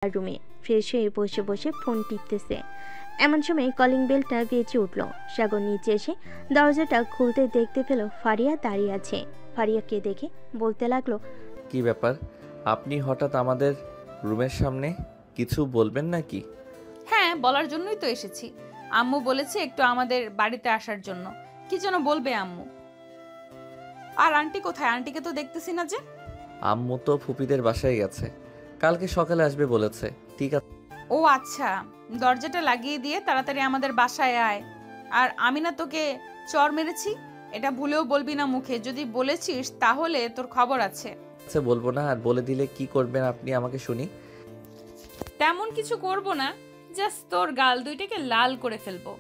রুমে ফ্রেশ হয়ে বসে বসে ফোন টিপতেছে। এমন সময় কলিং বেলটা বেজে উঠল। সাগর নিচে এসে দরজাটা খুলতে দেখতে পেল ফারিয়া দাঁড়িয়ে আছে। ফারিয়াকে দেখে বলতে লাগলো, কি ব্যাপার, আপনি হঠাৎ আমাদের রুমের সামনে? কিছু বলবেন নাকি? হ্যাঁ, বলার জন্যই তো এসেছি। আম্মু বলেছে একটু আমাদের বাড়িতে আসার জন্য। কি যেন বলবে আম্মু। আর আন্টি কোথায়? আন্টিকে তো দেখতেছি না যে। আম্মু তো ফুপিদের বাসায় গেছে, কালকে সকালে আসবে বলেছে। ঠিক আছে। ও আচ্ছা, দরজাটা লাগিয়ে দিয়ে তাড়াতাড়ি আমাদের বাসায় আয়। আর আমি না তোকে চর মেরেছি, এটা ভুলেও বলবি না মুখে। যদি বলেছিস তাহলে তোর খবর আছে। আচ্ছা বলবো না, আর বলে দিলে কি করবেন আপনি আমাকে শুনি। তেমন কিছু করব না, জাস্ট তোর গাল দুইটাকে লাল করে ফেলবো,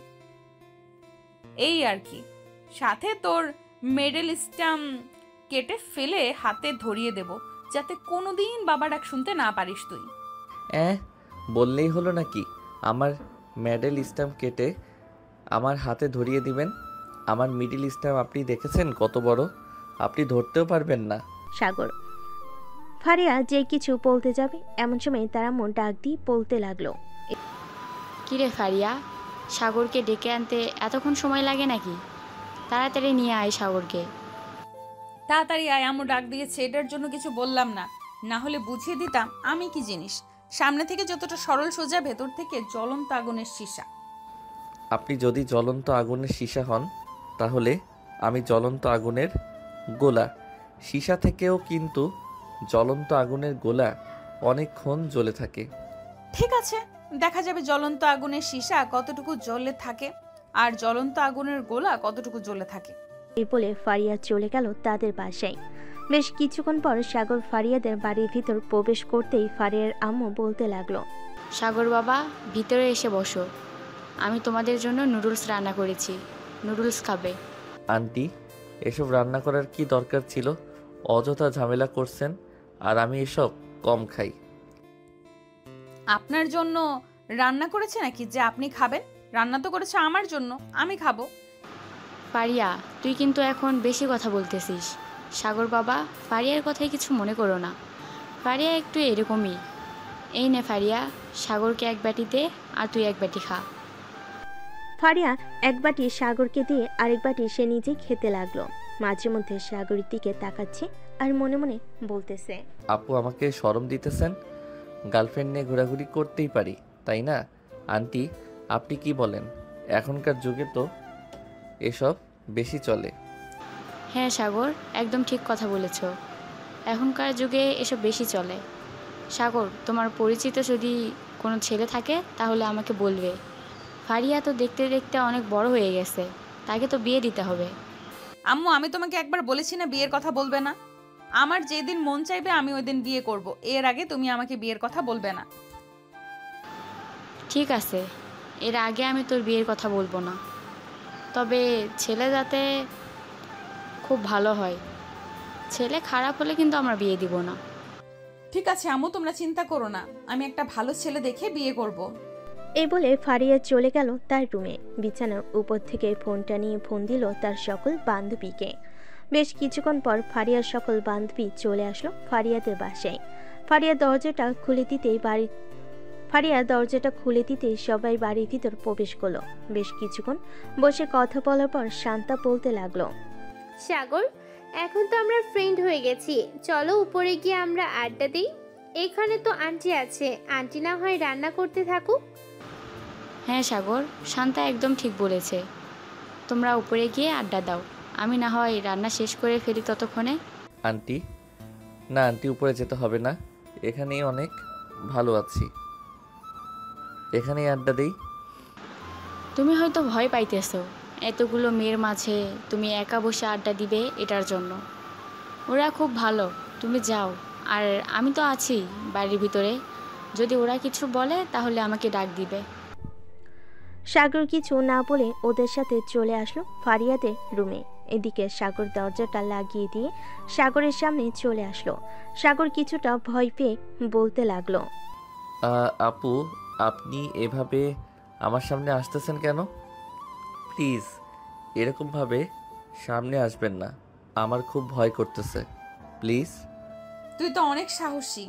এই আর কি। সাথে তোর মেডেল স্টাম্প কেটে ফেলে হাতে ধরিয়ে দেব, যাতে কোনোদিন বাবা ডাক শুনতে না পারিস তুই। বললেই হলো নাকি? আমার মেডেল স্ট্যাম্প কেটে আমার হাতে ধরিয়ে দিবেন? আমার মিডিল স্ট্যাম্প আপনি দেখেছেন কত বড়? আপনি ধরতেও পারবেন না। সাগর। ফারিয়া যে কিছু বলতে যাবে এমন সময় তারা মন ডাক দিয়ে বলতে লাগলো, কিরে ফারিয়া, সাগরকে ডেকে আনতে এতক্ষণ সময় লাগে নাকি? তাড়াতাড়ি নিয়ে আয় সাগরকে। তাড়াতাড়ি আয়, আম্মু ডাক দিয়েছে। এটার জন্য কিছু বললাম না, না হলে বুঝিয়ে দিতাম আমি কি জিনিস। সামনে থেকে যতটা সরল সোজা, ভেতর থেকে জ্বলন্ত আগুনের সীসা। আপনি যদি জ্বলন্ত আগুনের সীসা হন, তাহলে আমি জ্বলন্ত আগুনের গোলা। সীসা থেকেও কিন্তু জ্বলন্ত আগুনের গোলা অনেকক্ষণ জ্বলে থাকে। ঠিক আছে, দেখা যাবে জ্বলন্ত আগুনের সীসা কতটুকু জ্বলে থাকে আর জ্বলন্ত আগুনের গোলা কতটুকু জ্বলে থাকে। এই বলে ফারিয়া চলে গেল তাদের বাসায়। বেশ কিছুক্ষণ পর সাগর ফারিয়াদের বাড়ির ভিতর প্রবেশ করতেই ফারিয়ার আম্মু বলতে লাগলো, সাগর বাবা, ভিতরে এসে বসো। আমি তোমাদের জন্য নুডলস রান্না করেছি, নুডলস খাবে। আন্টি, এসব রান্না করার কি দরকার ছিল? অযথা ঝামেলা করছেন, আর আমি এসব কম খাই। আপনার জন্য রান্না করেছে নাকি যে আপনি খাবেন? রান্না তো করেছে আমার জন্য, আমি খাবো। ফারিয়া, তুই কিন্তু এখন বেশি কথা বলতেছিস। সাগর বাবা, ফারিয়ার কথায় কিছু মনে করো না। ফারিয়া একটু এরকমই। এই নে ফারিয়া, সাগরকে এক বাটি দে আর তুই এক বাটি খা। ফারিয়া এক বাটি সাগরকে দিয়ে আরেক বাটি সে নিজে খেতে লাগলো। মাঝে মধ্যে সাগরের দিকে তাকাচ্ছে আর মনে মনে বলতেছে, আপু আমাকে শরম দিতেছেন? গার্লফ্রেন্ড নিয়ে ঘোরাঘুরি করতেই পারি, তাই না? আন্টি, আপনি কি বলেন? এখনকার যুগে তো এসব বেশি চলে। হ্যাঁ সাগর, একদম ঠিক কথা বলেছ। এখনকার যুগে এসব বেশি চলে। সাগর, তোমার পরিচিত যদি কোনো ছেলে থাকে তাহলে আমাকে বলবে। ফারিয়া তো দেখতে দেখতে অনেক বড় হয়ে গেছে, তাকে তো বিয়ে দিতে হবে। আম্মু, আমি তোমাকে একবার বলেছি না বিয়ের কথা বলবে না? আমার যেদিন মন চাইবে আমি ওই দিন বিয়ে করব, এর আগে তুমি আমাকে বিয়ের কথা বলবে না। ঠিক আছে, এর আগে আমি তোর বিয়ের কথা বলবো না, তবে ছেলে যাতে খুব ভালো হয়। ছেলে খারাপ হলে কিন্তু আমরা বিয়ে দিব না। ঠিক আছে আম্মু, তোমরা চিন্তা করো না, আমি একটা ভালো ছেলে দেখে বিয়ে করব। এই বলে ফারিয়া চলে গেল তার রুমে। বিছানার উপর থেকে ফোনটা নিয়ে ফোন দিল তার সকল বান্ধবীকে। বেশ কিছুক্ষণ পর ফারিয়ার সকল বান্ধবী চলে আসলো ফারিয়াদের বাসায়। ফারিয়া দরজাটা খুলে দিতেই সবাই বাড়ির ভিতর প্রবেশ করলো। বেশ কিছুক্ষণ বসে কথা বলার পর শান্তা বলতে লাগলো, সাগর, এখন তো আমরা ফ্রেন্ড হয়ে গেছি, চলো উপরে গিয়ে আমরা আড্ডা দিই। এখানে তো আন্টি আছে, আন্টি না হয় রান্না করতে থাকুক। হ্যাঁ সাগর, শান্তা একদম ঠিক বলেছে। তোমরা উপরে গিয়ে আড্ডা দাও, আমি না হয় রান্না শেষ করে ফেলি ততক্ষণে। আন্টি, না আন্টি, উপরে যেতে হবে না, এখানেই অনেক ভালো আছি, এখানেই আড্ডা দেই। তুমি হয়তো ভয় পাইতেছো এতগুলো মেয়ের মাঝে তুমি একা বসে আড্ডা দিবে এটার জন্য। ওরা খুব ভালো, তুমি যাও। আর আমি তো আছি বাড়ির ভিতরে, যদি ওরা কিছু বলে তাহলে আমাকে ডাক দিবে। সাগর কিছু না বলে ওদের সাথে চলে আসলো ফারিয়াদের রুমে। এদিকে সাগর দরজাটা লাগিয়ে দিয়ে সাগরের সামনে চলে আসলো। সাগর কিছুটা ভয় পেয়ে বলতে লাগলো, আপু, আপনি এভাবে আমার সামনে আসতেছেন কেন? প্লিজ এরকমভাবে সামনে আসবেন না, আমার খুব ভয় করতেছে, প্লিজ। তুই তো অনেক সাহসী,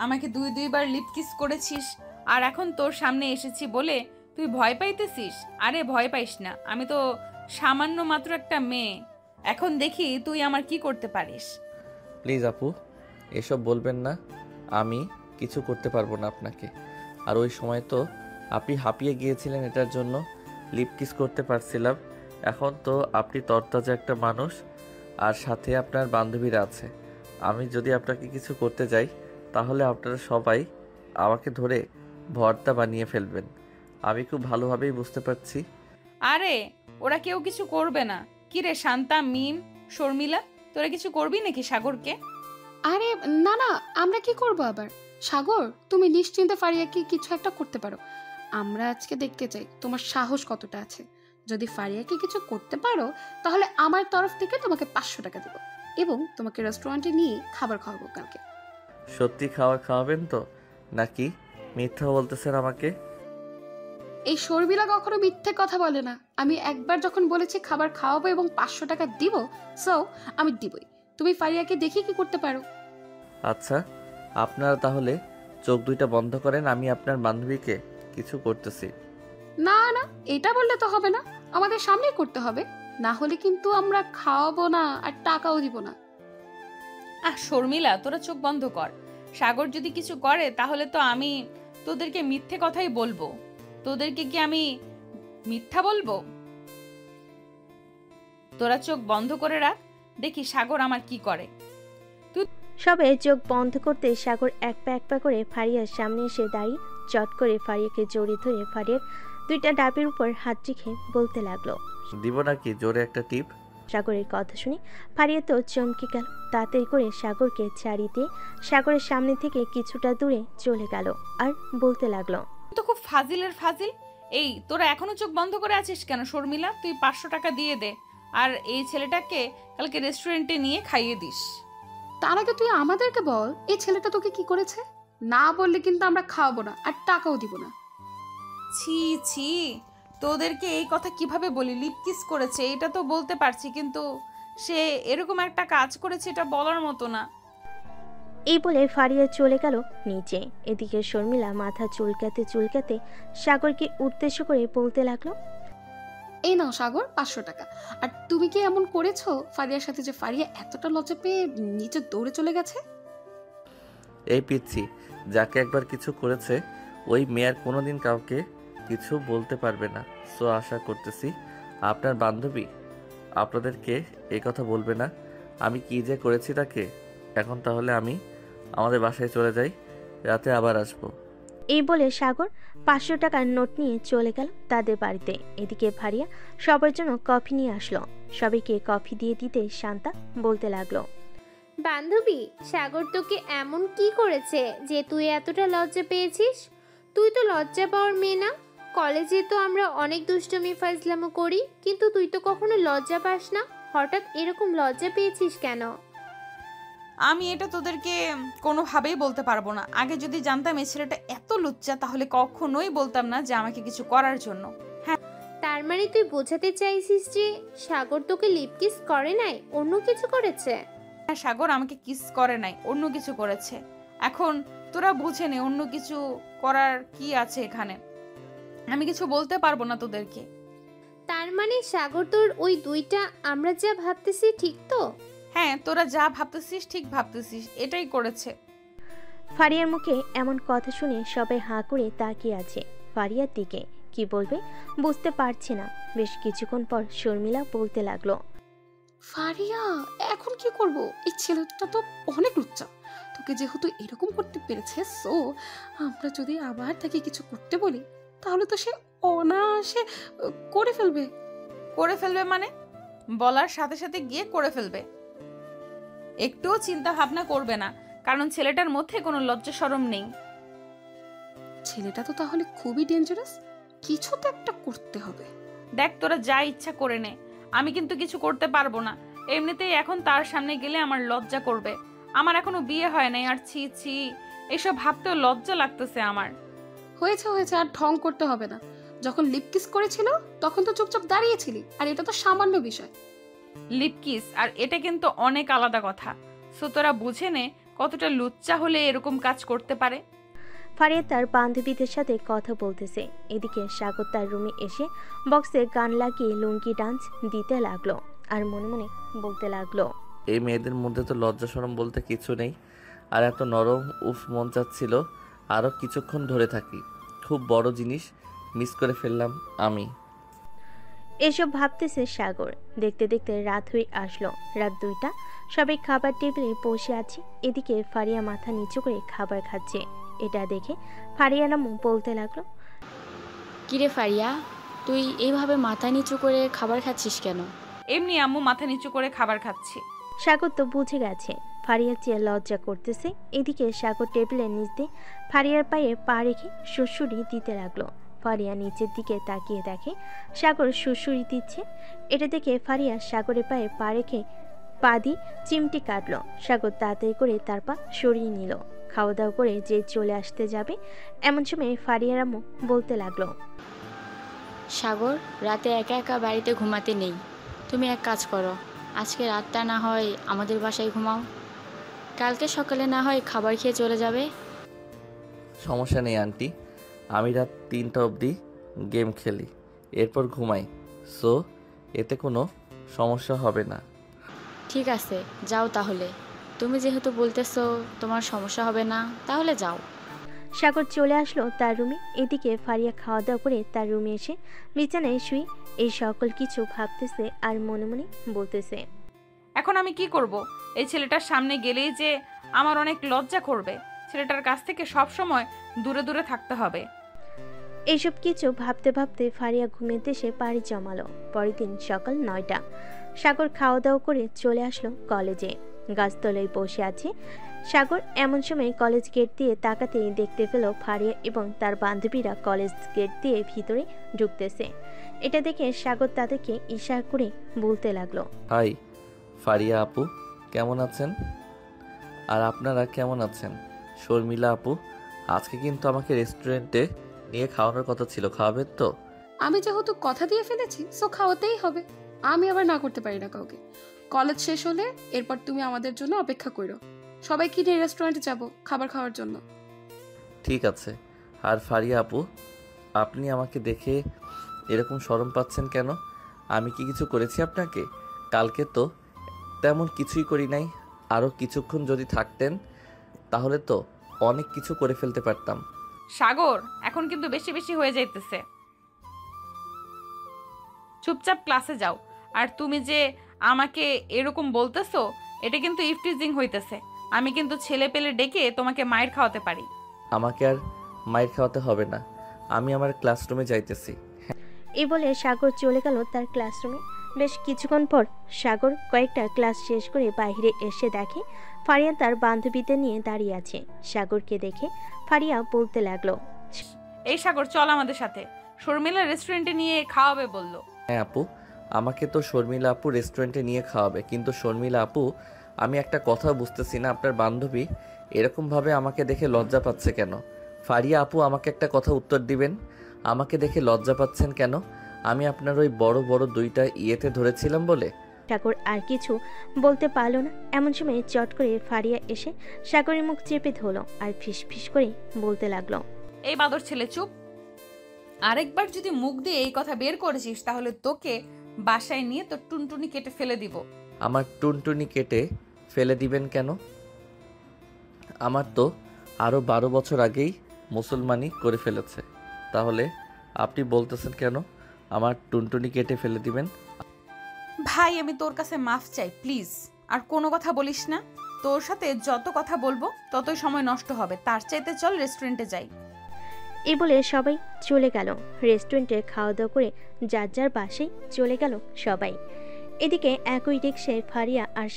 আমাকে দুইবার লিপ কিস করেছিস, আর এখন তোর সামনে এসেছি বলে তুই ভয় পাইতেছিস? আরে ভয় পাইস না, আমি তো সামান্য মাত্র একটা মেয়ে। এখন দেখি তুই আমার কি করতে পারিস। প্লিজ আপু, এসব বলবেন না। আমি কিছু করতে পারবো না আপনাকে। আর ওই সময় তো আপনি হাঁপিয়ে গিয়েছিলেন, এটার জন্য লিপ কিস করতে পারছিলাম। এখন তো আপনি তরতাজা একটা মানুষ, আর সাথে আপনার বান্ধবীরা আছে। আমি যদি আপনাকে কিছু করতে যাই তাহলে আপনারা সবাই আমাকে ধরে ভর্তা বানিয়ে ফেলবেন। আমি খুব ভালোভাবেই বুঝতে পারছি। আরে ওরা কেউ কিছু করবে না। কি রে শান্তা, মিম, শর্মিলা, তোরা কিছু করবি নাকি সাগরকে? আরে না না, আমরা কি করব আবার? সাগর, তুমি নিশ্চিন্তে ফারিয়াকে কিছু একটা করতে পারো। আমরা আজকে দেখতে চাই তোমার সাহস কতটা আছে। যদি ফারিয়াকে কিছু করতে পারো তাহলে আমার তরফ থেকে তোমাকে 500 টাকা দেবো এবং তোমাকে রেস্টুরেন্টে নিয়ে খাবার খাওয়াবো কালকে। সত্যি খাবার খাওয়াবেন তো, নাকি মিথ্যা বলতেছেন আমাকে? এই শর্মিলা কখনো মিথ্যে কথা বলে না। আমি একবার যখন বলেছি খাবার খাওয়াবো এবং 500 টাকা দিব, সো আমি দিবই। তুমি ফারিয়াকে দেখি কি করতে পারো। আচ্ছা, আপনারা তাহলে চোখ দুইটা বন্ধ করেন, আমি আপনার বান্ধবীকে কিছু করতেছি। না না, এটা বললে তো হবে না, আমাদের সামনেই করতে হবে। না হলে কিন্তু আমরা খাওয়াবো না আর টাকাও দিব না। শর্মিলা, তোরা চোখ বন্ধ কর। সাগর যদি কিছু করে তাহলে তো আমি তোদেরকে মিথ্যে কথাই বলবো। তোদেরকে কি আমি মিথ্যা বলবো? তোরা চোখ বন্ধ করে রাখ, দেখি সাগর আমার কি করে। সবে চোখ বন্ধ করতে সাগর এক পা করে ফারিয়ার সামনে এসে দাঁড়িয়ে চট করে ফারিয়াকে জড়িয়ে ধরে ফারিয়ার দুইটা ডাবের উপর হাত রেখে বলতে লাগলো। দিব নাকি জোরে একটা টিপ? সাগরের কথা শুনে ফারিয়া তো চমকে গেল। তাড়াতাড়ি করে সাগরকে ছাড়িয়ে দিয়ে সাগরের সামনে থেকে কিছুটা দূরে চলে গেল আর বলতে লাগলো, তো খুব ফাজিলের ফাজিল। এই তোরা এখনো চোখ বন্ধ করে আছিস কেন? শর্মিলা, তুই 500 টাকা দিয়ে দে, আর এই ছেলেটাকে কালকে রেস্টুরেন্টে নিয়ে খাইয়ে দিস। তার আগে তুই আমাদেরকে বল, এই ছেলেটা তোকে কি করেছে? না বললে কিন্তু আমরা খাওয়াবো না আর টাকাও দিব না। ছি ছি, তোদেরকে এই কথা কিভাবে বলি? লিপ কিস করেছে এটা তো বলতে পারছি, কিন্তু সে এরকম একটা কাজ করেছে এটা বলার মতো না। এই বলে ফারিয়া চলে গেল নিচে। এদিকে শর্মিলা মাথা চুলকাতে সাগরকে উদ্দেশ্য করে বলতে লাগলো, এই নাও সাগর, 500 টাকা। আর তুমি কি এমন করেছো ফারিয়ার সাথে যে ফারিয়া এতটা লজ্জা পেয়ে নিচে দৌড়ে চলে গেছে? এই পিচ্ছি, যাকে একবার কিছু করেছে ওই মেয়ার কোনোদিন কাউকে কিছু বলতে পারবে না। সো আশা করতেছি আপনার বান্ধবী আপনাদেরকে এই কথা বলবে না আমি কি যে করেছি তাকে। এখন তাহলে আমি আমাদের বাসায় চলে যাই, রাতে আবার আসবো। এই বলে সাগর 500 টাকার নোট নিয়ে চলে গেল তাদের বাড়িতে। এদিকে ফারিয়া সবার জন্য কফি নিয়ে আসলো। সবাইকে কফি দিয়ে দিতে শান্তা বলতে লাগলো, বান্ধবী, সাগর তোকে এমন কি করেছে যে তুই এতটা লজ্জা পেয়েছিস? তুই তো লজ্জা পাওয়ার মেয়ে না। কলেজে তো আমরা অনেক দুষ্টুমি ফাজলামো করি, কিন্তু তুই তো কখনো লজ্জা পাস না। হঠাৎ এরকম লজ্জা পেয়েছিস কেন? আমি এটা তোদেরকে কোনোভাবেই বলতে পারবো না। আগে যদি জানতাম এই ছেলেটা এত লুচ্চা তাহলে কখনোই বলতাম না যে আমাকে কিছু করার জন্য। তার মানে তুই বোঝাতে চাইছিস যে সাগর তোকে লিপ কিস করে নাই, অন্য কিছু করেছে? হ্যাঁ, সাগর আমাকে কিস করে নাই, অন্য কিছু করেছে। এখন তোরা বুঝে নে অন্য কিছু করার কি আছে এখানে। আমি কিছু বলতে পারবো না তোদেরকে। তার মানে সাগর তোর ওই দুইটা আমরা যা ভাবতেছি ঠিক তো? হ্যাঁ, তোরা যা ভাবতেছিস ঠিক ভাবতেছিস, এটাই করেছে। ফারিয়ার মুখে এমন কথা শুনে সবাই হাঁ করে তাকিয়ে আছে ফারিয়ার দিকে। কি বলবে বুঝতে পারছে না। বেশ কিছুক্ষণ পর শর্মিলা বলতে লাগলো, ফারিয়া, এখন কি করব? এই ছেলেটা তো অনেক লুচ্চা। তোকে যেহেতু এরকম করতে পেরেছে, সো আমরা যদি আবার তাকে কিছু করতে বলি তাহলে তো সে অনায়াসে করে ফেলবে। করে ফেলবে মানে? বলার সাথে সাথে গিয়ে করে ফেলবে। একটুও চিন্তা ভাবনা করবে না, কারণ ছেলেটার মধ্যে কোনো লজ্জা শরম নেই। ছেলেটা তো তাহলে খুবই ডেঞ্জারাস। কিছু তো একটা করতে হবে। দেখ, তোরা যা ইচ্ছা করে নে, আমি কিন্তু কিছু করতে পারবো না। এমনিতেই এখন তার সামনে গেলে আমার লজ্জা করবে। আমার এখনো বিয়ে হয় নাই, আর ছি ছি, এসব ভাবতেও লজ্জা লাগতেছে আমার। হয়েছে হয়েছে, আর ঢং করতে হবে না। যখন লিপ কিস করেছিল তখন তো চুপচাপ দাঁড়িয়েছিলি, আর এটা তো সামান্য বিষয়। লিপ কিস আর এটা কিন্তু অনেক আলাদা কথা। সো তোরা বুঝে নে কতটা লুচ্চা হলে এরকম কাজ করতে পারে। ফারিয়া তার বান্ধবীদের সাথে কথা বলতেছে, এদিকে সাগর তার রুমে এসে বক্সে গান লাগিয়ে লুঙ্গি ডান্স দিতে লাগলো আর মনে মনে বলতে লাগলো, এই মেয়েদের মধ্যে তো লজ্জা শরম বলতে কিছু নেই। আর এত নরম, উফ, মন চাচ্ছিল আরও কিছুক্ষণ ধরে থাকি। খুব বড় জিনিস মিস করে ফেললাম আমি। এসব ভাবতেছে সাগর। দেখতে দেখতে রাত হয়ে আসলো, রাত 2টা। সবাই খাবার টেবিলে বসে আছে। এদিকে ফারিয়া মাথা নিচু করে খাবার খাচ্ছে। এটা দেখে ফারিয়া নামু বলতে লাগলো, কিরে ফারিয়া, তুই এইভাবে মাথা নিচু করে খাবার খাচ্ছিস কেন? এমনি আম্মু মাথা নিচু করে খাবার খাচ্ছি। সাগর তো বুঝে গেছে ফারিয়ার চেয়ে লজ্জা করতেছে। এদিকে সাগর টেবিলের নিচ দিয়ে ফারিয়ার পায়ে পা রেখে সুড়সুড়ি দিতে লাগলো। ফারিয়া নিচের দিকে তাকিয়ে দেখে সাগর সুড়সুড়ি দিচ্ছে। এটা দেখে ফারিয়া সাগরের পায়ে পা রেখে পা দিয়ে চিমটি কাটলো। সাগর তাড়াতাড়ি করে তার পা সরিয়ে নিল। খাওয়া দাওয়া করে যে চলে আসতে যাবে, এমন সময় ফারিয়ার আম্মু বলতে লাগলো, সাগর, রাতে একা একা বাড়িতে ঘুমাতে নেই। তুমি এক কাজ করো, আজকে রাতটা না হয় আমাদের বাসায় ঘুমাও, কালকে সকালে না হয় খাবার খেয়ে চলে যাবে। সমস্যা নেই আন্টি, আমি রাত 3টা অবধি গেম খেলি, এরপর ঘুমাই। সো এতে কোনো সমস্যা হবে না। ঠিক আছে, যাও তাহলে। তুমি যেহেতু বলতেছো তোমার সমস্যা হবে না, তাহলে যাও। সাগর চলে আসলো তার রুমে। এদিকে ফারিয়া খাওয়া দাওয়া করে তার রুমে এসে বিছানায় শুয়ে এই সকল কিছু ভাবতেছে আর মনে মনে বলতেছে, এখন আমি কি করব? এই ছেলেটার সামনে গেলেই যে আমার অনেক লজ্জা করবে। ছেলেটার কাছ থেকে সব সময় দূরে দূরে থাকতে হবে। এইসব কিছু ভাবতে ভাবতে ফারিয়া ঘুমের দেশে পাড়ি জমালো। পরের দিন সকাল 9টা। সাগর খাওয়া দাওয়া করে চলে আসলো কলেজে। গাছতলায় বসে আছে সাগর। এমন সময় কলেজ গেট দিয়ে তাকাতেই দেখতে পেল ফারিয়া এবং তার বান্ধবীরা কলেজ গেট দিয়ে ভিতরে ঢুকতেছে। এটা দেখে সাগর তাদেরকে ইশারা করে বলতে লাগলো, হাই ফারিয়া আপু, কেমন আছেন? আর আপনারা কেমন আছেন? শর্মিলা আপু, আজকে কিন্তু আমাকে রেস্টুরেন্টে নিয়ে খাওয়ানোর কথা ছিল, খাওয়াবেন তো? আমি যেহেতু কথা দিয়ে ফেলেছি, সো খাওয়াতেই হবে। আমি আবার না করতে পারি না কাউকে। কলেজ শেষ হলে এরপর তুমি আমাদের জন্য অপেক্ষা করো। সবাইকে নিয়ে রেস্টুরেন্টে যাব খাবার খাওয়ার জন্য। ঠিক আছে। আর ফারিয়া আপু, আপনি আমাকে দেখে এরকম শরম পাচ্ছেন কেন? আমি কি কিছু করেছি আপনাকে? কালকে তো তেমন কিছুই করি নাই। আরও কিছুক্ষণ যদি থাকতেন তাহলে তো অনেক কিছু করে ফেলতে পারতাম। সাগর, এখন কিন্তু বেশি বেশি হয়ে যাইতেছে। চুপচাপ ক্লাসে যাও। আর তুমি যে আমাকে এরকম বলতেছো, এটা কিন্তু ইফটিজিং হইতেছে। আমি কিন্তু ছেলে পেলে ডেকে তোমাকে মায়ের খাওয়াতে পারি। আমাকে আর মাইর খাওয়াতে হবে না, আমি আমার ক্লাসরুমে যাইতেছি। এই বলে সাগর চলে গেল তার ক্লাসরুমে। বেশ কিছুক্ষণ পর সাগর কয়েকটা ক্লাস শেষ করে বাইরে এসে দেখে ফারিয়া তার বান্ধবীদের নিয়ে দাঁড়িয়ে আছে। সাগরকে দেখে ফারিয়া বলতে লাগলো, এই সাগর, চল আমাদের সাথে। শর্মিলা রেস্টুরেন্টে নিয়ে খাওয়াবে বললো। হ্যাঁ আপু, আমাকে তো শর্মিলা আপু রেস্টুরেন্টে নিয়ে খাওয়াবে, কিন্তু শর্মিলা আপু, আমি একটা কথা বুঝতেছি না, আপনার বান্ধবী এরকমভাবে আমাকে দেখে লজ্জা পাচ্ছে কেন? ফারিয়া আপু, আমাকে একটা কথা উত্তর দিবেন, আমাকে দেখে লজ্জা পাচ্ছেন কেন? আমি আপনার ওই বড় বড় 2টা ইয়েতে ধরেছিলাম বলে? সাগর আর কিছু বলতে পারলো না। এমন সময় চট করে ফারিয়া এসে সাগরের মুখ চেপে ধরলো আর ফিস ফিস করে বলতে লাগলো, এই বাদর ছেলে, চুপ। আরেকবার যদি মুখ দিয়ে এই কথা বের করেছিস তাহলে তোকে বাসায় নিয়ে তোর টুনটুনি কেটে ফেলে দিব। আমার টুনটুনি কেটে ফেলে দিবেন কেন? আমার তো আরও 12 বছর আগেই মুসলমানি করে ফেলেছে, তাহলে আপনি বলতেছেন কেন আমার টুনটুনি কেটে ফেলে দিবেন? ভাই, আমি তোর কাছে মাফ চাই, প্লিজ। আর কোনো কথা বলিস না। তোর সাথে যত কথা বলবো ততই সময় নষ্ট হবে। তার চাইতে চল রেস্টুরেন্টে যাই। এই বলে সবাই চলে গেল রেস্টুরেন্টে। খাওয়া দাওয়া করে যার যার বাসায় চলে গেল সবাই। এদিকে একই রিক্সায় ফারিয়া আর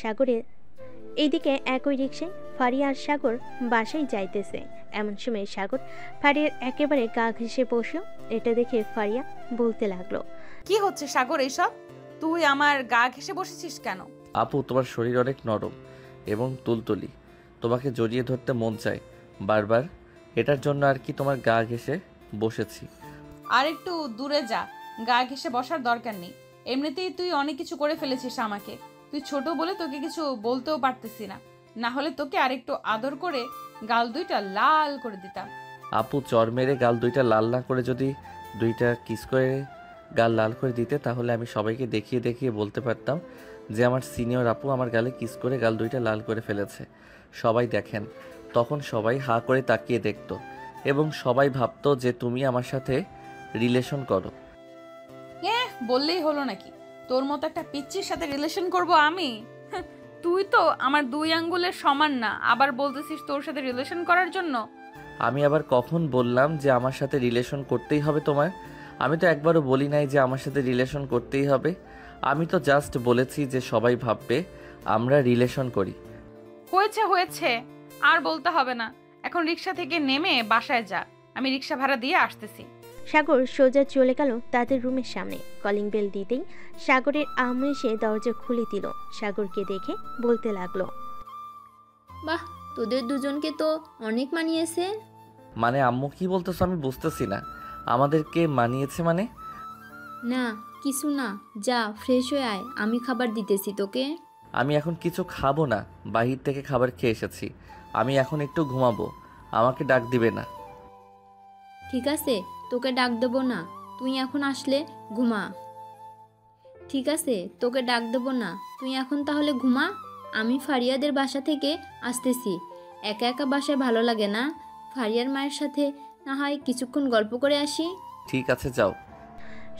সাগর বাসায় যাইতেছে। এমন সময় সাগর ফারিয়ার একেবারে গা ঘেঁষে বসলো। এটা দেখে ফারিয়া বলতে লাগলো, কি হচ্ছে সাগর এইসব? তুই আমার গা ঘেঁষে বসেছিস কেন? আপু, তোমার শরীর অনেক নরম এবং তুলতুলি, তোমাকে জড়িয়ে ধরতে মন চায় বারবার, এটার জন্য আর কি তোমার গা ঘেঁষে বসেছি। আর একটু দূরে যা, গা ঘেঁষে বসার দরকার নেই। এমনিতেই তুই অনেক কিছু করে ফেলেছিস আমাকে। তুই ছোট বলে তোকে কিছু বলতেও পারতেছি না। না হলে তোকে আরেকটু আদর করে গাল দুইটা লাল করে দিতাম। আপু চর মেরে গাল দুইটা লাল না করে যদি দুইটা কিস করে গাল লাল করে দিতে, তাহলে আমি সবাইকে দেখিয়ে দেখিয়ে বলতে পারতাম যে আমার সিনিয়র আপু আমার গালে কিস করে গাল দুইটা লাল করে ফেলেছে। সবাই দেখেন। তখন সবাই হা করে তাকিয়ে দেখতো এবং সবাই ভাবতো যে তুমি আমার সাথে রিলেশন করো। বললেই হলো নাকি? তোর মতো একটা পিচ্চির সাথে রিলেশন করব আমি? তুই তো আমার 2 আঙ্গুলের সমান না, আবার বলতেছিস তোর সাথে রিলেশন করার জন্য? আমি আবার কখন বললাম যে আমার সাথে রিলেশন করতেই হবে তোমার? আমি তো একবারও বলি নাই যে আমার সাথে রিলেশন করতেই হবে। আমি তো জাস্ট বলেছি যে সবাই ভাববে আমরা রিলেশন করি। হয়েছে হয়েছে, আর বলতে হবে না। এখন রিক্সা থেকে নেমে বাসায় যা, আমি রিক্সা ভাড়া দিয়ে আসতেছি। সাগর সোজা চলে গেল তাদের রুমের সামনে। কলিং বেল দিতেই সাগরের আম্মু এসে দরজা খুলে দিল। সাগরকে দেখে বলতে লাগলো, বাহ, তোদের দুজনকে তো অনেক মানিয়েছে। মানে আম্মু কি বলতেছো আমি বুঝতেছি না। আমাদেরকে মানিয়েছে মানে? না কিছু না, যা ফ্রেশ হয়ে আয়, আমি খাবার দিতেছি তোকে। আমি এখন কিছু খাবো না, বাহির থেকে খাবার খেয়ে এসেছি। আমি এখন একটু ঘুমাবো, আমাকে ডাক দিবে না। ঠিক আছে, তোকে ডাক দেবো না, তুই এখন আসলে ঘুমা। ঠিক আছে, তোকে ডাক দেবো না, তুই এখন তাহলে ঘুমা। আমি ফারিয়াদের বাসা থেকে আসতেছি। একা একা বাসায় ভালো লাগে না, ফারিয়ার মায়ের সাথে না হয় কিছুক্ষণ গল্প করে আসি। ঠিক আছে যাও।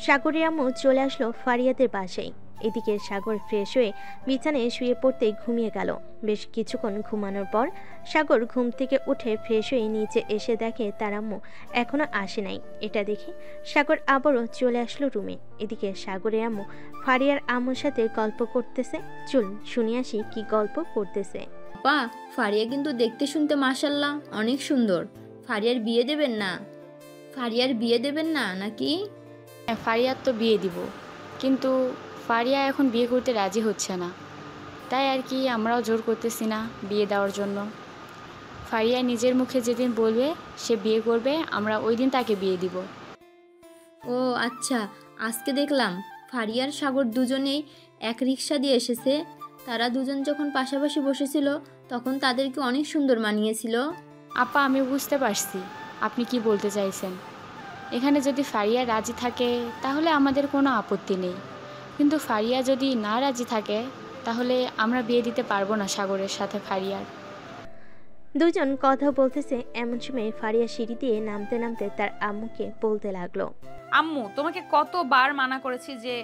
সাগরের আম্মু চলে আসলো ফারিয়াদের বাসায়। এদিকে সাগর ফ্রেশ হয়ে বিছানায় শুয়ে পড়তে ঘুমিয়ে গেল। বেশ কিছুক্ষণ ঘুমানোর পর সাগর ঘুম থেকে উঠে ফ্রেশ হয়ে নিচে এসে দেখে তার আম্মু এখনো আসে নাই। এটা দেখে সাগর আবারও চলে আসলো রুমে। এদিকে সাগরের আম্মু ফারিয়ার আম্মুর সাথে গল্প করতেছে। চল শুনে আসি কি গল্প করতেছে। পা, ফারিয়া কিন্তু দেখতে শুনতে মাশাল্লাহ অনেক সুন্দর। ফারিয়ার বিয়ে দেবেন না? ফারিয়ার বিয়ে দেবেন না নাকি? হ্যাঁ, ফারিয়ার তো বিয়ে দিব, কিন্তু ফারিয়া এখন বিয়ে করতে রাজি হচ্ছে না, তাই আর কি আমরাও জোর করতেছি না বিয়ে দেওয়ার জন্য। ফারিয়া নিজের মুখে যেদিন বলবে সে বিয়ে করবে, আমরা ওই দিন তাকে বিয়ে দিব। ও আচ্ছা, আজকে দেখলাম ফারিয়ার সাগর দুজনেই এক রিক্সা দিয়ে এসেছে। তারা দুজন যখন পাশাপাশি বসেছিল তখন তাদেরকে অনেক সুন্দর মানিয়েছিল। আপা, আমি বুঝতে পারছি আপনি কি বলতে চাইছেন। এখানে যদি ফারিয়া রাজি থাকে তাহলে আমাদের কোনো আপত্তি নেই, কিন্তু ফারিয়া যদি না রাজি থাকে তাহলে আমরা বিয়ে দিতে পারবো না সাগরের সাথে ফারিয়ার। দুজন কথা বলতেছে, এমন সময় ফারিয়া সিঁড়ি দিয়ে নামতে নামতে তার আম্মুকে বলতে লাগলো, আম্মু, তোমাকে কতবার মানা করেছি যে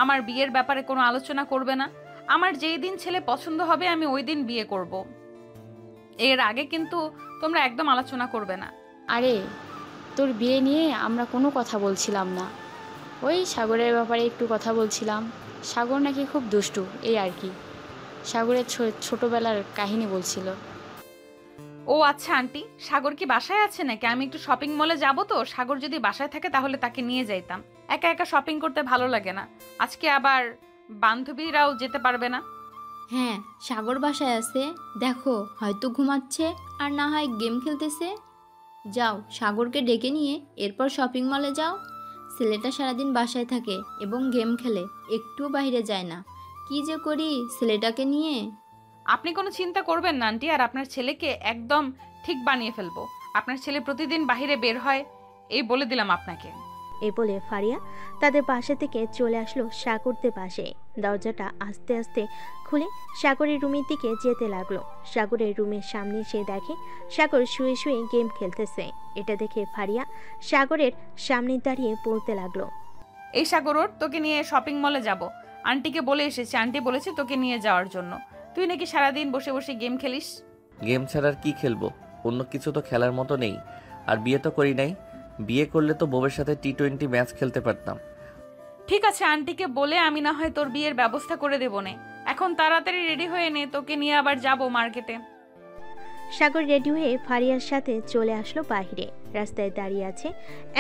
আমার বিয়ের ব্যাপারে কোনো আলোচনা করবে না। আমার যেই দিন ছেলে পছন্দ হবে আমি ওই দিন বিয়ে করব। এর আগে কিন্তু তোমরা একদম আলোচনা করবে না। আরে, তোর বিয়ে নিয়ে আমরা কোনো কথা বলছিলাম না, ওই সাগরের ব্যাপারে একটু কথা বলছিলাম। সাগর নাকি খুব দুষ্টু, এই আর কি। সাগরের ছোটবেলার কাহিনী বলছিল। ও আচ্ছা আন্টি, সাগর কি বাসায় আছে নাকি? আমি একটু শপিং মলে যাব, তো সাগর যদি বাসায় থাকে তাহলে তাকে নিয়ে যাইতাম। একা একা শপিং করতে ভালো লাগে না। আজকে আবার বান্ধবীরাও যেতে পারবে না। হ্যাঁ, সাগর বাসায় আছে, দেখো হয়তো ঘুমাচ্ছে আর না হয় গেম খেলতেছে। যাও, সাগরকে ডেকে নিয়ে এরপর শপিং মলে যাও। ছেলেটা সারাদিন বাসায় থাকে এবং গেম খেলে, একটুও বাইরে যায় না। কি যে করি ছেলেটাকে নিয়ে। আপনি কোনো চিন্তা করবেন না আন্টি, আর আপনার ছেলেকে একদম ঠিক বানিয়ে ফেলবো। আপনার ছেলে প্রতিদিন বাইরে বের হয়, এই বলে দিলাম আপনাকে। এই বলে ফারিয়া তাদের পাশে থেকে চলে আসলো সাগরদের পাশে। দরজাটা আস্তে আস্তে খুলে সাগরের রুমের দিকে যেতে লাগলো। সাগরের রুমের সামনে সে দেখে সাগর শুয়ে শুয়ে গেম খেলতেছে। এটা দেখে ফারিয়া সাগরের সামনে দাঁড়িয়ে বলতে লাগলো, এই সাগর, ওর তোকে নিয়ে শপিং মলে যাব। আন্টিকে বলে এসেছি, আন্টি বলেছে তোকে নিয়ে যাওয়ার জন্য। তুই নাকি সারাদিন বসে বসে গেম খেলিস। গেম ছাড়ার কি খেলবো? অন্য কিছু তো খেলার মতো নেই। আর বিয়ে তো করি নাই। বিয়ে করলে তো বউয়ের সাথে T20 ম্যাচ খেলতে পারতাম। ঠিক আছে, আন্টিকে বলে আমি না হয় তোর বিয়ের ব্যবস্থা করে দেবো নে। এখন তাড়াতাড়ি রেডি হয়ে নে, তোকে নিয়ে আবার যাব মার্কেটে। সাগর রেডি হয়ে ফারিয়ার সাথে চলে আসলো বাহিরে। রাস্তায় দাঁড়িয়ে আছে,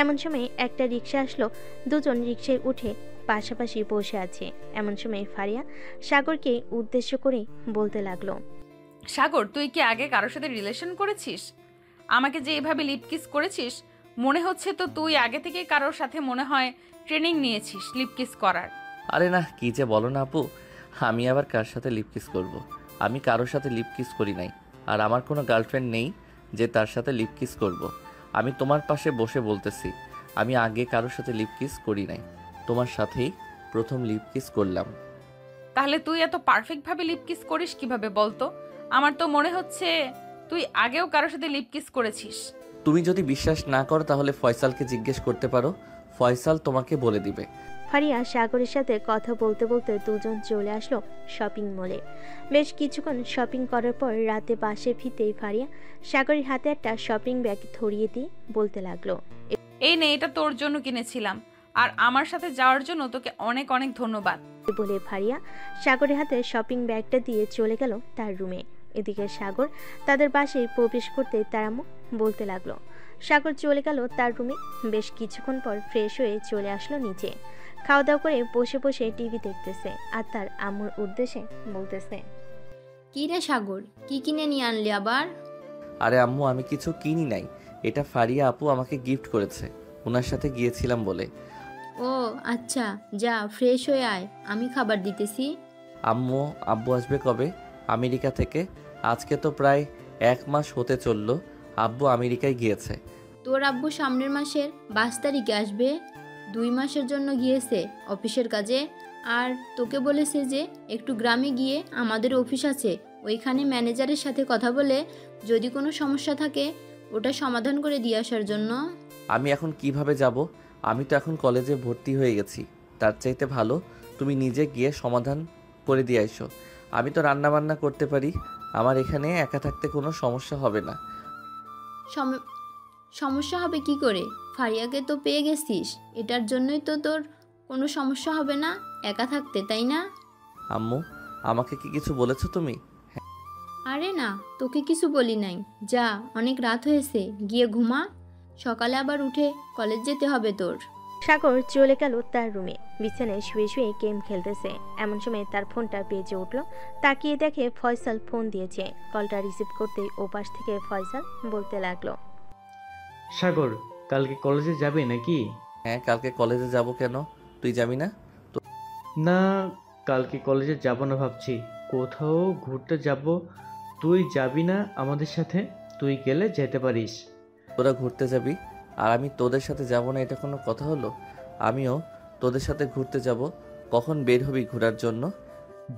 এমন সময় একটা রিক্সা আসলো। দুজন রিক্সায় উঠে পাশাপাশি বসে আছে। এমন সময় ফারিয়া সাগরকে উদ্দেশ্য করে বলতে লাগলো, সাগর, তুই কি আগে কারোর সাথে রিলেশন করেছিস? আমাকে যে এভাবে লিপ কিস করেছিস, মনে হচ্ছে তো তুই আগে থেকে কারোর সাথে মনে হয় ট্রেনিং নিয়েছিস লিপ কিস করার। আরে না, কি যে বলো না আপু, আমি আবার কার সাথে লিপ কিস করব? আমি কারোর সাথে লিপ কিস করি নাই, আর আমার কোনো গার্লফ্রেন্ড নেই যে তার সাথে লিপ কিস করব। আমি তোমার পাশে বসে বলতেছি, আমি আগে কারোর সাথে লিপ কিস করি নাই, তোমার সাথেই প্রথম লিপ কিস করলাম। তাহলে তুই এত পারফেক্ট ভাবে লিপ কিস করিস কিভাবে বলতো? আমার তো মনে হচ্ছে তুই আগেও কারোর সাথে লিপ কিস করেছিস। তুমি যদি বিশ্বাস না করো তাহলে ফয়সালকে জিজ্ঞেস করতে পারো, ফয়সাল তোমাকে বলে দিবে। ফারিয়া সাগরের সাথে কথা বলতে বলতে দুজন চলে আসলো শপিং মলে। বেশ কিছুক্ষণ শপিং করার পর রাতে বাসে ফিরতেই ফারিয়া সাগরের হাতে একটা শপিং ব্যাগ ধরিয়ে দিয়ে বলতে লাগলো, এই নে, এটা তোর জন্য কিনেছিলাম, আর আমার সাথে যাওয়ার জন্য তোকে অনেক অনেক ধন্যবাদ। বলে ফারিয়া সাগরের হাতে শপিং ব্যাগটা দিয়ে চলে গেল তার রুমে। এদিকে সাগর তাদের বাসায় প্রবেশ করতে তার আম্মু বলতে লাগলো। সাগর চলে গেল তার রুমে। বেশ কিছুক্ষণ পর ফ্রেশ হয়ে চলে আসলো নিচে। খাওয়া দাওয়া করে বসে বসে টিভি দেখতেছে আর তার আম্মুর উদ্দেশ্যে বলতেছে, কি রে সাগর, কি কিনে নিয়ে আনলি আবার? আরে আম্মু, আমি কিছু কিনি নাই, এটা ফারিয়া আপু আমাকে গিফট করেছে, ওনার সাথে গিয়েছিলাম বলে। ও আচ্ছা, যা ফ্রেশ হয়ে আয়, আমি খাবার দিতেছি। আম্মু, আব্বু আসবে কবে আমেরিকা থেকে? আজকে তো প্রায় 1 মাস হতে চললো আব্বু আমেরিকায় গিয়েছে। তোর আব্বু সামনের মাসের 22 তারিখে আসবে। 2 মাসের জন্য গিয়েছে অফিসের কাজে। আর তোকে বলেছে যে একটু গ্রামে গিয়ে আমাদের অফিস আছে, ওইখানে ম্যানেজারের সাথে কথা বলে যদি কোনো সমস্যা থাকে ওটা সমাধান করে দিয়ে আসার জন্য। আমি এখন কিভাবে যাব? আমি তো এখন কলেজে ভর্তি হয়ে গেছি, তার চাইতে ভালো তুমি নিজে গিয়ে সমাধান করে দিয়ে আইসো। আমি তো রান্না বান্না করতে পারি, আমার এখানে একা থাকতে কোনো সমস্যা হবে না। সমস্যা হবে কি করে? ফারিয়াকে তো পেয়ে গেছিস, এটার জন্যই তো তোর কোনো সমস্যা হবে না একা থাকতে, তাই না? আম্মু, আমাকে কি কিছু বলেছো তুমি? আরে না, তোকে কিছু বলি নাই। যা, অনেক রাত হয়েছে, গিয়ে ঘুমা, সকালে আবার উঠে কলেজ যেতে হবে তোর। সাগর চলে গেল তার রুমে। বিছানায় শুয়ে শুয়ে গেম খেলতেছে। এমন সময় তার ফোনটা বেজে উঠল। তাকিয়ে দেখে ফয়সাল ফোন দিয়েছে। কলটা রিসিভ করতেই ওপাশ থেকে ফয়সাল বলতে লাগলো, সাগর, কালকে কলেজে যাবে নাকি? হ্যাঁ, কালকে কলেজে যাব। কেন, তুই যাবি না? না, কালকে কলেজে যাব না ভাবছি, কোথাও ঘুরতে যাব। তুই যাবি না আমাদের সাথে? তুই গেলে যেতে পারিস। তোরা ঘুরতে যাবি আর আমি তোদের সাথে যাব না, এটা কোনো কথা হলো? আমিও তোদের সাথে ঘুরতে যাব। কখন বের হবি ঘোরার জন্য?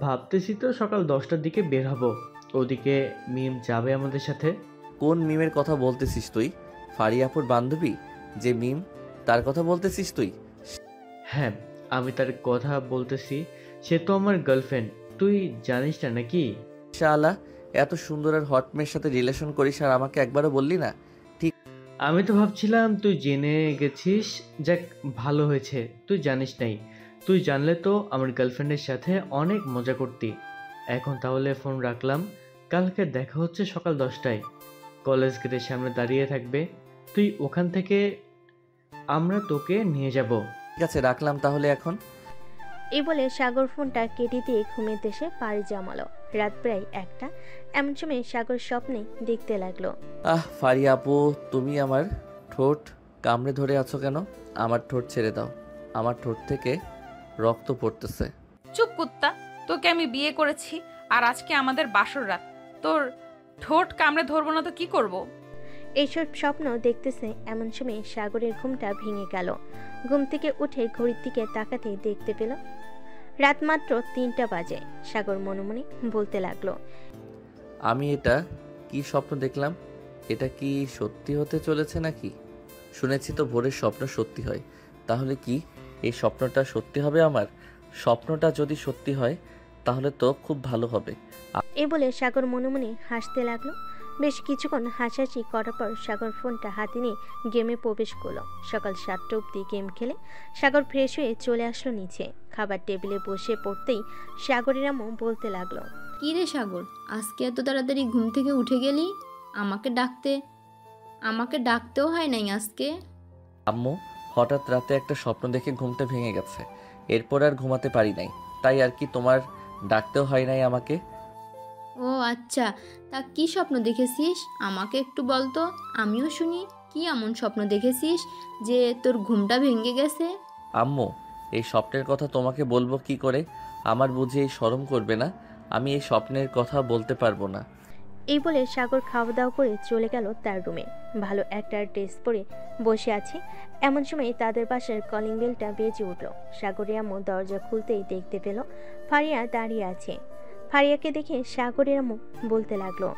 ভাবতেছি তো সকাল 10টার দিকে বের হব। ওদিকে মিম যাবে আমাদের সাথে। কোন মিমের কথা বলতেছিস তুই? ফারিয়াপুর বান্ধবী যে মিম, তার কথা বলতেছিস তুই? হ্যাঁ, আমি তার কথা বলতেছি। সে তো আমার গার্লফ্রেন্ড, তুই জানিস না নাকি? শালা, এত সুন্দর আর হট মেয়ের সাথে রিলেশন করিস আর আমাকে একবারও বললি না? আমি তো ভাবছিলাম তুই জেনে গেছিস। যাক, ভালো হয়েছে তুই জানিস নাই। তুই জানলে তো আমার গার্লফ্রেন্ডের সাথে অনেক মজা করতি। এখন তাহলে ফোন রাখলাম, কালকে দেখা হচ্ছে সকাল 10টায়। কলেজ গেটের সামনে দাঁড়িয়ে থাকবে, তুই ওখান থেকে আমরা তোকে নিয়ে যাব। ঠিক আছে, রাখলাম তাহলে এখন। এই বলে সাগর ফোনটা কেটে দিয়ে ঘুমের দেশে পাড়ি জমালো। রাত প্রায় 1টা। এমন সময় সাগর স্বপ্নে দেখতে লাগলো, ফারিয়া আপু, তুমি আমার ঠোঁট কামড়ে ধরে আছো কেন? আমার ঠোঁট ছেড়ে দাও, আমার ঠোঁট থেকে রক্ত পড়তেছে। চুপ কুত্তা, তোকে আমি বিয়ে করেছি আর আজকে আমাদের বাসর রাত। তোর ঠোঁট কামড়ে ধরবো না তো কি করব? এইসব স্বপ্ন দেখতেছে। এমন সময় সাগরের ঘুমটা ভেঙে গেল। ঘুম থেকে উঠে ঘড়ির দিকে তাকাতে দেখতে পেল রাত মাত্র 3টা বাজে। সাগর মনে মনে বলতে লাগলো, আমি এটা কি স্বপ্ন দেখলাম? এটা কি সত্যি হতে চলেছে নাকি? শুনেছি তো ভোরের স্বপ্ন সত্যি হয়, তাহলে কি এই স্বপ্নটা সত্যি হবে আমার? স্বপ্নটা যদি সত্যি হয় তাহলে তো খুব ভালো হবে। এ বলে সাগর মনে মনে হাসতে লাগলো। বেশ কিছুক্ষণ হাসাহাসি করার পর সাগর ফোনটা হাতে নিয়ে গেমে প্রবেশ করলো। সকাল 7টা অবধি গেম খেলে সাগর ফ্রেশ হয়ে চলে আসলো নিচে। খাবার টেবিলে বসে পড়তেই সাগরের আম্মু বলতে লাগলো, কি রে সাগর, আজকে এত তাড়াতাড়ি ঘুম থেকে উঠে গেলি? আমাকে ডাকতেও হয় নাই আজকে? আম্মু, হঠাৎ রাতে একটা স্বপ্ন দেখে ঘুমটা ভেঙে গেছে, এরপর আর ঘুমাতে পারি নাই, তাই আর কি, তোমার ডাকতেও হয় নাই আমাকে। ও আচ্ছা, তা কি স্বপ্ন দেখেছিস আমাকে একটু বল তো, আমিও শুনি। কি এমন স্বপ্ন দেখেছিস যে তোর ঘুমটা ভেঙে গেছে? আম্মু, এই স্বপ্নের কথা তোমাকে বলবো কি করে? আমার বুঝি এই শরম করবে না? আমি এই স্বপ্নের কথা বলতে পারবো না। এই বলে সাগর খাওয়া দাওয়া করে চলে গেল তার রুমে। ভালো একটা ড্রেস পরে বসে আছে। এমন সময় তাদের পাশের কলিং বেলটা বেজে উঠল। সাগরের আম্মু দরজা খুলতেই দেখতে পেল ফারিয়া দাঁড়িয়ে আছে। ফারিয়াকে দেখে সাগরের আম্মু বলতে লাগলো,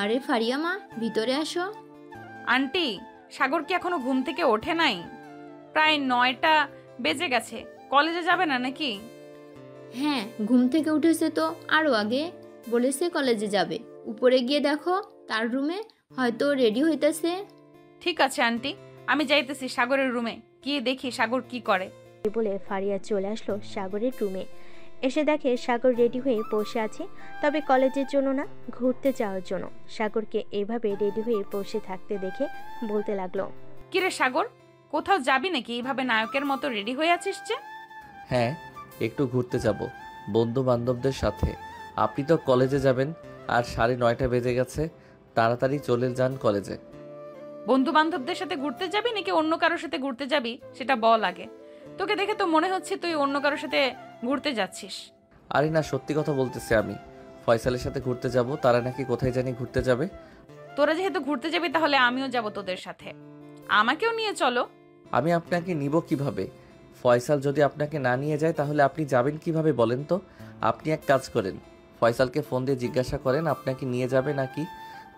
আরে ফারিয়া মা, ভিতরে আসো। আন্টি, সাগর কি এখনো ঘুম থেকে ওঠে নাই? প্রায় 9টা বেজে গেছে, কলেজে যাবে না নাকি? হ্যাঁ, ঘুম থেকে উঠেছে তো আরও আগে। বলেছে কলেজে যাবে। উপরে গিয়ে দেখো তার রুমে, হয়তো রেডি হইতেছে। ঠিক আছে আন্টি, আমি যাইতেছি সাগরের রুমে, গিয়ে দেখি সাগর কি করে। এই বলে ফারিয়া চলে আসলো সাগরের রুমে। এসে দেখে সাগর রেডি হয়ে বসে আছে, তবে কলেজের জন্য না, ঘুরতে যাওয়ার জন্য। সাগরকে এইভাবে রেডি হয়ে বসে থাকতে দেখে বলতে লাগলো, কিরে সাগর, কোথাও যাবি নাকি? এইভাবে নায়কের মতো রেডি হয়ে আছিস যে? হ্যাঁ, একটু ঘুরতে যাব বন্ধু বান্ধবদের সাথে। আপনি তো কলেজে যাবেন, আর 9:30 বেজে গেছে। তাড়াতাড়ি চলে যান কলেজে। বন্ধু বান্ধবদের সাথে ঘুরতে যাবি নাকি অন্য কারোর সাথে ঘুরতে যাবি সেটা বল আগে। তোকে দেখে তো মনে হচ্ছে তুই অন্য কারোর সাথে ঘুরতে যাচ্ছিস। আরে না, সত্যি কথা বলতেছি আমি। ফয়সালের সাথে ঘুরতে যাব, তারা নাকি কোথায় জানি ঘুরতে যাবে। তোরা যেহেতু ঘুরতে যাবি তাহলে আমিও যাব তোদের সাথে, আমাকেও নিয়ে চলো। আমি আপনাকে নিব কিভাবে? ফয়সাল যদি আপনাকে না নিয়ে যায় তাহলে আপনি যাবেন কিভাবে বলেন তো? আপনি এক কাজ করেন, ফয়সালকে ফোন দিয়ে জিজ্ঞাসা করেন আপনাকে নিয়ে যাবে নাকি।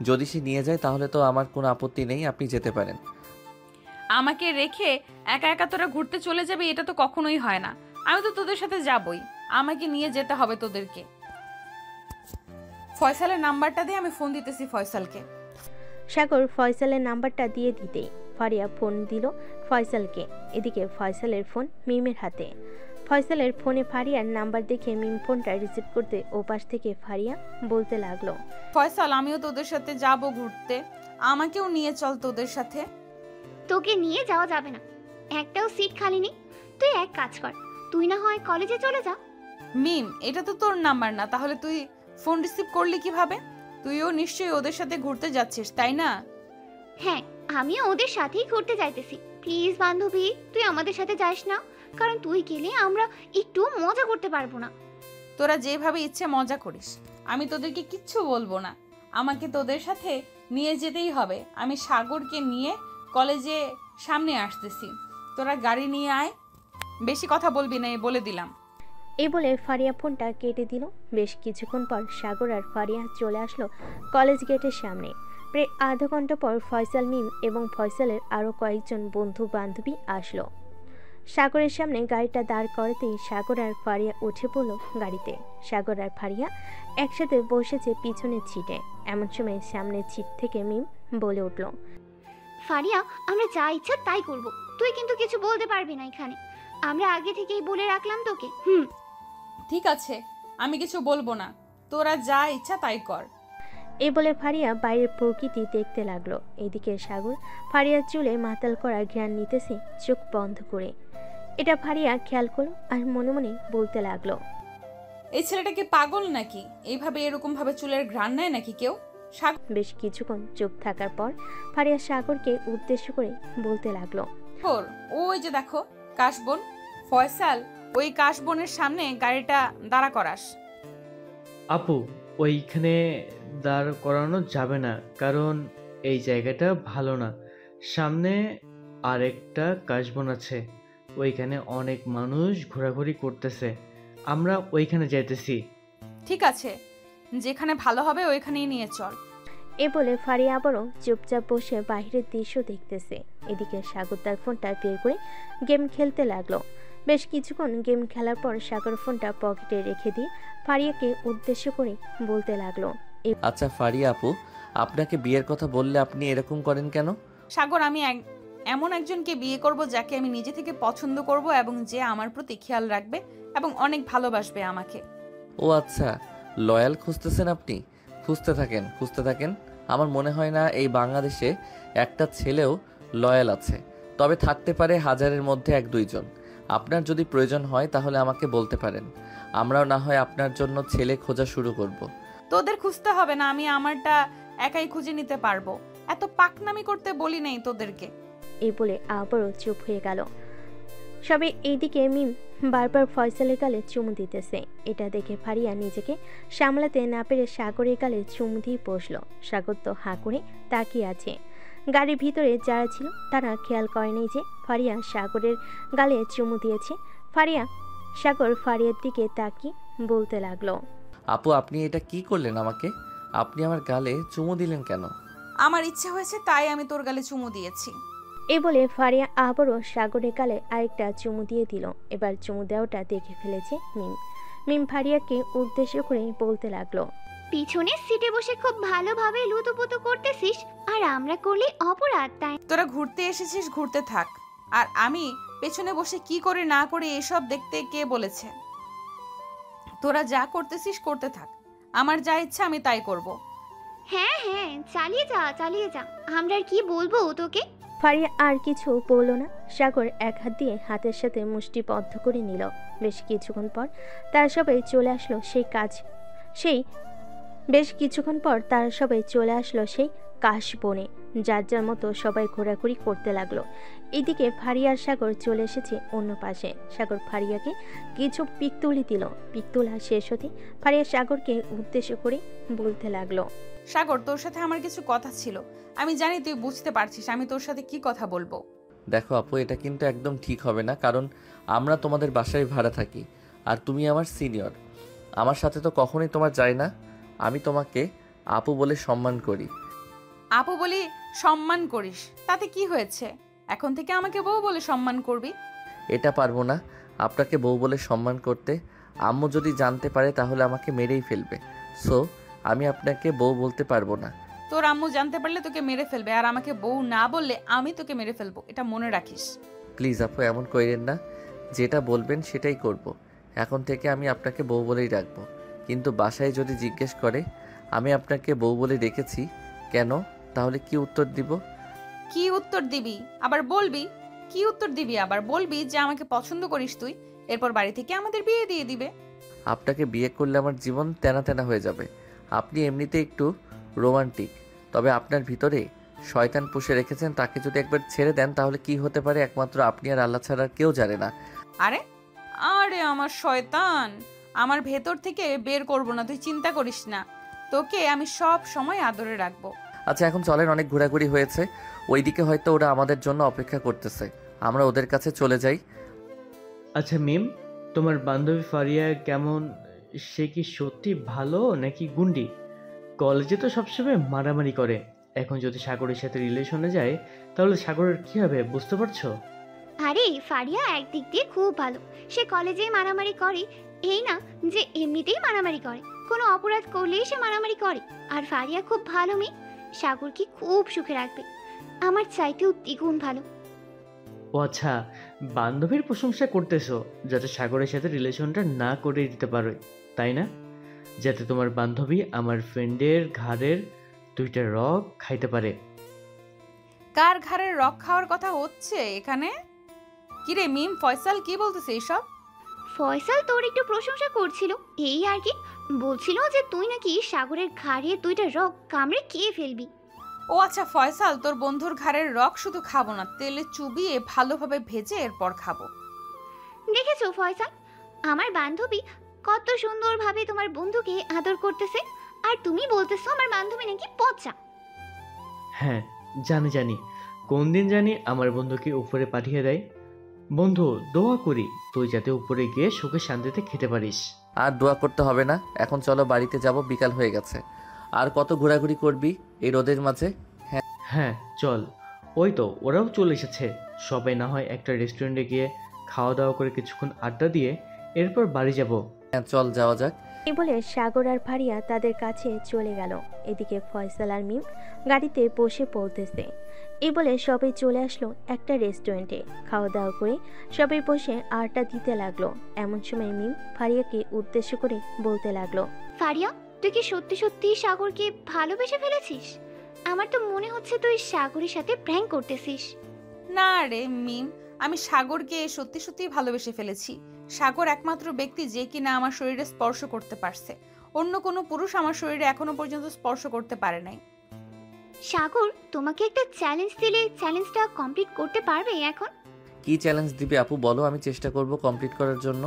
যদি সে নিয়ে যায় তাহলে তো আমার কোনো আপত্তি নেই, আপনি যেতে পারেন। আমাকে রেখে একা একা তোরা ঘুরতে চলে যাবি, এটা তো কখনোই হয় না। আমি তো তোদের সাথে যাবই, আমাকে নিয়ে যেতে হবে তোদেরকে। ফয়সালের নাম্বারটা দিয়ে আমি ফোন দিতেছি ফয়সালকে। সাগর ফয়সালের নাম্বারটা দিয়ে দিতেই ফারিয়া ফোন দিল ফয়সালকে। এদিকে ফয়সালের ফোন মিমের হাতে। ফয়সালের ফোনে ফারিয়ার নাম্বার দেখে মিম ফোনটা রিসিভ করতে ওপাশ থেকে ফারিয়া বলতে লাগলো, ফয়সাল, আমিও তোদের সাথে যাব ঘুরতে, আমাকেও নিয়ে চল তোদের সাথে। তোকে নিয়ে যাওয়া যাবে না, একটাও সিট খালি নেই। তুই এক কাজ কর, তুই না হয় কলেজে চলে যা। মিম, এটা তো তোর নাম্বার না, তাহলে তুই ফোন রিসিভ করলি কিভাবে? তুইও নিশ্চয়ই ওদের সাথে ঘুরতে যাচ্ছিস, তাই না? হ্যাঁ, আমিও ওদের সাথেই ঘুরতে যাইতেছি। প্লিজ বান্ধবী, তুই আমাদের সাথে যাস না, কারণ তুই গেলে আমরা একটু মজা করতে পারবো না। তোরা যেভাবে ইচ্ছে মজা করিস, আমি তোদেরকে কিচ্ছু বলবো না। আমাকে তোদের সাথে নিয়ে যেতেই হবে। আমি সাগরকে নিয়ে কলেজে সামনে আসতেছি, তোরা গাড়ি নিয়ে আয়। বেশি কথা বলবি না, বলে দিলাম। এই বলে ফারিয়া ফোনটা কেটে দিল। বেশ কিছুক্ষণ পর সাগর আর ফারিয়া চলে আসলো কলেজ গেটের সামনে। প্রায় আধা ঘন্টা পর ফয়সাল, মিম এবং ফয়সালের আরও কয়েকজন বন্ধু বান্ধবী আসলো। সাগরের সামনে গাড়িটা দাঁড় করাতেই সাগর আর ফারিয়া উঠে পড়ল গাড়িতে। সাগর আর ফারিয়া একসাথে বসেছে পিছনের সিটে। এমন সময় সামনের সিট থেকে মিম বলে উঠল, ফারিয়া, আমরা যা ইচ্ছা তাই করব, তুই কিন্তু কিছু বলতে পারবি না এখানে। আমরা আগে থেকেই বলে রাখলাম তোকে। ঠিক আছে, আমি কিছু বলবো না, তোরা যা ইচ্ছা তাই কর। এই বলে ফারিয়া বাইরের প্রকৃতি দেখতে লাগলো। এদিকে সাগর ফারিয়ার চুলে মাতাল করা ঘ্রাণ নিতেছে চোখ বন্ধ করে। এটা ফারিয়া খেয়াল করলো আর মনে মনে বলতে লাগলো, এই ছেলেটা কি পাগল নাকি? এইভাবে এরকম ভাবে চুলের ঘ্রাণ নেয় নাকি কেউ? বেশ কিছুক্ষণ চুপ থাকার পর ফারিয়া সাগরকে উদ্দেশ্য করে বলতে লাগলো, ওই যে দেখো কাশবন। ফয়সাল, ওই কাশবনের সামনে গাড়িটা দাঁড়া করাস। আপু, ওইখানে দাঁড় করানো যাবে না, কারণ এই জায়গাটা ভালো না। সামনে আরেকটা কাশবন আছে, ওইখানে অনেক মানুষ ঘোরাঘুরি করতেছে, আমরা ওইখানে যাইতেছি। ঠিক আছে, যেখানে ভালো হবে ওইখানেই নিয়ে চল। এ বলে ফারিয়া আবারও চুপচাপ বসে বাইরের দৃশ্য দেখতেছে। এদিকে সাগর তার ফোনটা বের করে গেম খেলতে লাগলো। বেশ কিছুক্ষণ গেম খেলার পর সাগর ফোনটা পকেটে রেখে দিয়ে ফারিয়াকে উদ্দেশ্য করে বলতে লাগলো, আচ্ছা ফারিয়া আপু, আপনাকে বিয়ের কথা বললে আপনি এরকম করেন কেন? সাগর, আমি এমন একজনকে বিয়ে করব যাকে আমি নিজে থেকে পছন্দ করব এবং যে আমার প্রতি খেয়াল রাখবে এবং অনেক ভালোবাসবে আমাকে। ও আচ্ছা, লয়াল খুঁজতেছেন আপনি? খুঁজতে থাকেন, খুঁজতে থাকেন। আমার মনে হয় না এই বাংলাদেশে একটা ছেলেও লয়াল আছে, তবে থাকতে পারে হাজারের মধ্যে 1-2 জন। আপনার যদি প্রয়োজন হয় তাহলে আমাকে বলতে পারেন, আমরাও না হয় আপনার জন্য ছেলে খোঁজা শুরু করব। তোদের খুঁজতে হবে না, আমি আমারটা একাই খুঁজে নিতে পারবো। এত পাকনামি করতে বলি নাই তোদেরকে। এই বলে আবারও চুপ হয়ে গেল। সবে এইদিকে মিম বারবার ফয়সালের গালে চুমু দিতেছে। এটা দেখে ফারিয়া নিজেকে সামলাতে না পেরে সাগরের গালে চুমু দিয়ে বসলো। সাগর তো হাঁ করে তাকিয়ে আছে। গাড়ির ভিতরে যারা ছিল তারা খেয়াল করেনি যে ফারিয়া সাগরের গালে চুমু দিয়েছে। সাগর ফারিয়ার দিকে তাকিয়ে বলতে লাগলো, আপু আপনি এটা কি করলেন আমাকে? আপনি আমার গালে চুমু দিলেন কেন? আমার ইচ্ছে হয়েছে তাই আমি তোর গালে চুমু দিয়েছি। এ বলে ফারিয়া আবারও সাগরের গালে আরেকটা চুমু দিয়ে দিল। এবার চুমু দেওয়াটা দেখে ফেলেছে মিম ফারিয়াকে উদ্দেশ্য করে বলতে লাগলো, পিছনের সিটে বসে খুব ভালোভাবে লুতুপুতু করতেছিস আর আমরা করলে অপরাধ, তাই তোরা ঘুরতে এসেছিস, ঘুরতে থাক। আর আমি পেছনে বসে কি করে না করে এসব দেখতে কে বলেছে? তোরা যা করতেছিস করতে থাক, আমার যা ইচ্ছা আমি তাই করব। হ্যাঁ হ্যাঁ চালিয়ে যা। আমরা আর কি বলবো তোকে? ফারিয়া আর কিছু বলল না। সাগর এক হাত দিয়ে হাতের সাথে মুষ্টিবদ্ধ করে নিল। বেশ কিছুক্ষণ পর তারা সবাই চলে আসলো সেই কাশ বনে। যার যার মতো সবাই ঘোরাঘুরি করতে লাগলো। এদিকে ফারিয়ার সাগর চলে এসেছে অন্য পাশে। সাগর ফারিয়াকে কিছু পিক তুলি দিল। পিক তোলা শেষ হতে ফারিয়া সাগরকে উদ্দেশ্য করে বলতে লাগলো, সাগর, তোর সাথে আমার কিছু কথা ছিল। আমি জানি তুই বুঝতে পারছিস আমি তোর সাথে কি কথা বলবো। দেখো আপু, এটা কিন্তু একদম ঠিক হবে না, কারণ আমরা তোমাদের বাসায় ভাড়া থাকি আর তুমি আমার সিনিয়র। আমার সাথে তো কখনোই তোমার যায় না। আমি তোমাকে আপু বলে সম্মান করি। আপু বলি সম্মান করিস, তাতে কি হয়েছে? এখন থেকে আমাকে বউ বলে সম্মান করবি। এটা পারবো না আপনাকে বউ বলে সম্মান করতে। আম্মু যদি জানতে পারে তাহলে আমাকে মেরেই ফেলবে। সো আমি আপনাকে বউ বলতে পারবো না। তোর আম্মু জানতে পারলে তোকে মেরে ফেলবে, আর আমাকে বউ না বললে আমি তোকে মেরে ফেলবো, এটা মনে রাখিস। প্লিজ আপু এমন কইরেন না। যেটা বলবেন সেটাই করব। এখন থেকে আমি আপনাকে বউ বলেই রাখবো। কিন্তু বাসায় যদি জিজ্ঞেস করে আমি আপনাকে বউ বলে রেখেছি কেন, তাহলে কি উত্তর দিব? কি উত্তর দিবি আবার বলবি? কি উত্তর দিবি আবার বলবি যে আমাকে পছন্দ করিস তুই, এরপর বাড়ি থেকে আমাদের বিয়ে দিয়ে দিবে। আপনাকে বিয়ে করলে আমার জীবন তেনা তেনা হয়ে যাবে। আপনি এমনিতে একটু রোমান্টিক, তবে আপনার ভিতরে শয়তান পুষে রেখেছেন। তাকে যদি একবার ছেড়ে দেন তাহলে কি হতে পারে একমাত্র আপনি আর আল্লাহ ছাড়া কেউ জানে না। আরে আরে আমার শয়তান, আমার ভেতর থেকে বের করব না, তুই চিন্তা করিস না। তোকে আমি সব সময় আদরে রাখবো। আচ্ছা এখন চলেন, অনেক ঘোরাঘুরি হয়েছে। ওইদিকে হয়তো ওরা আমাদের জন্য অপেক্ষা করতেছে, আমরা ওদের কাছে চলে যাই। আচ্ছা মিম, তোমার বান্ধবী ফারিয়া কেমন? সে কি সত্যি ভালো নাকি গুন্ডি? কলেজে তো সবসময় মারামারি করে, এখন যদি সাগরের সাথে রিলেশনে যায় তাহলে সাগরের কি হবে বুঝতে পারছো? আরে ফারিয়া একদিক দিয়ে খুব ভালো। সে কলেজে মারামারি করে এই না যে এমনিতেই মারামারি করে, কোনো অপরাধ করলেই সে মারামারি করে। আর ফারিয়া খুব ভালো মেয়ে, সাগরকে খুব সুখে রাখবে, আমার চাইতেও দ্বিগুণ ভালো। ও আচ্ছা, বান্ধবীর প্রশংসা করতেছো যাতে সাগরের সাথে রিলেশনটা না করে দিতে পারো, তাই না? যাতে তোমার বান্ধবী আমার ফ্রেন্ডের ঘাড়ের 2টা রক খাইতে পারে। কার ঘাড়ের রক খাওয়ার কথা হচ্ছে এখানে? কিরে মিম, ফয়সাল কি বলতেছে এসব? ফয়সাল তোর একটু প্রশংসা করছিল, এই আর কি। বলছিল যে তুই নাকি সাগরের ঘাড়ে 2টা রক কামড়ে খেয়ে ফেলবি। ও আচ্ছা ফয়সাল, তোর বন্ধুর ঘাড়ের রক শুধু খাবো না, তেলে চুবিয়ে ভালোভাবে ভেজে এরপর খাবো। দেখেছো ফয়সাল, আমার বান্ধবী কত সুন্দরভাবে তোমার বন্ধুকে আদর করতেছে, আর তুমি বলতেছো আমার বান্ধবী নাকি পচা। হ্যাঁ জানি, কোন দিন জানি আমার বন্ধুকে উপরে পাঠিয়ে দেয়। বন্ধু দোয়া করি তুই যাতে উপরে গিয়ে সুখে শান্তিতে খেতে পারিস। আর দোয়া করতে হবে না, এখন চলো বাড়িতে যাব, বিকাল হয়ে গেছে। আর কত ঘোরাঘুরি করবি এই রোদের মাঝে? হ্যাঁ চল, ওই তো ওরাও চলে এসেছে। সবাই না হয় একটা রেস্টুরেন্টে গিয়ে খাওয়া দাওয়া করে কিছুক্ষণ আড্ডা দিয়ে এরপর বাড়ি যাব। হ্যাঁ চল যাওয়া যাক। এই বলে সাগর আর ফারিয়া তাদের কাছে চলে গেল। এদিকে ফয়সাল আর মিম গাড়িতে বসে পড়তেছে। এই বলে সবাই চলে আসলো একটা রেস্টুরেন্টে। খাওয়া দাওয়া করে সবাই বসে আড্ডা দিতে লাগলো। এমন সময় মিম ফারিয়াকে উদ্দেশ্য করে বলতে লাগলো, ফারিয়া তুই কি সত্যি সত্যি সাগরকে ভালোবেসে ফেলেছিস? আমার তো মনে হচ্ছে তুই সাগরের সাথে প্র্যাঙ্ক করতেছিস। না রে মিম, আমি সাগরকে সত্যি সত্যি ভালোবেসে ফেলেছি। সাগর একমাত্র ব্যক্তি যে কিনা আমার শরীরে স্পর্শ করতে পারছে, অন্য কোনো পুরুষ আমার শরীরে এখনো পর্যন্ত স্পর্শ করতে পারে নাই। সাগর তোমাকে একটা চ্যালেঞ্জ দিলে চ্যালেঞ্জটা কমপ্লিট করতে পারবে এখন? কি চ্যালেঞ্জ দিবে আপু বলো, আমি চেষ্টা করব কমপ্লিট করার জন্য।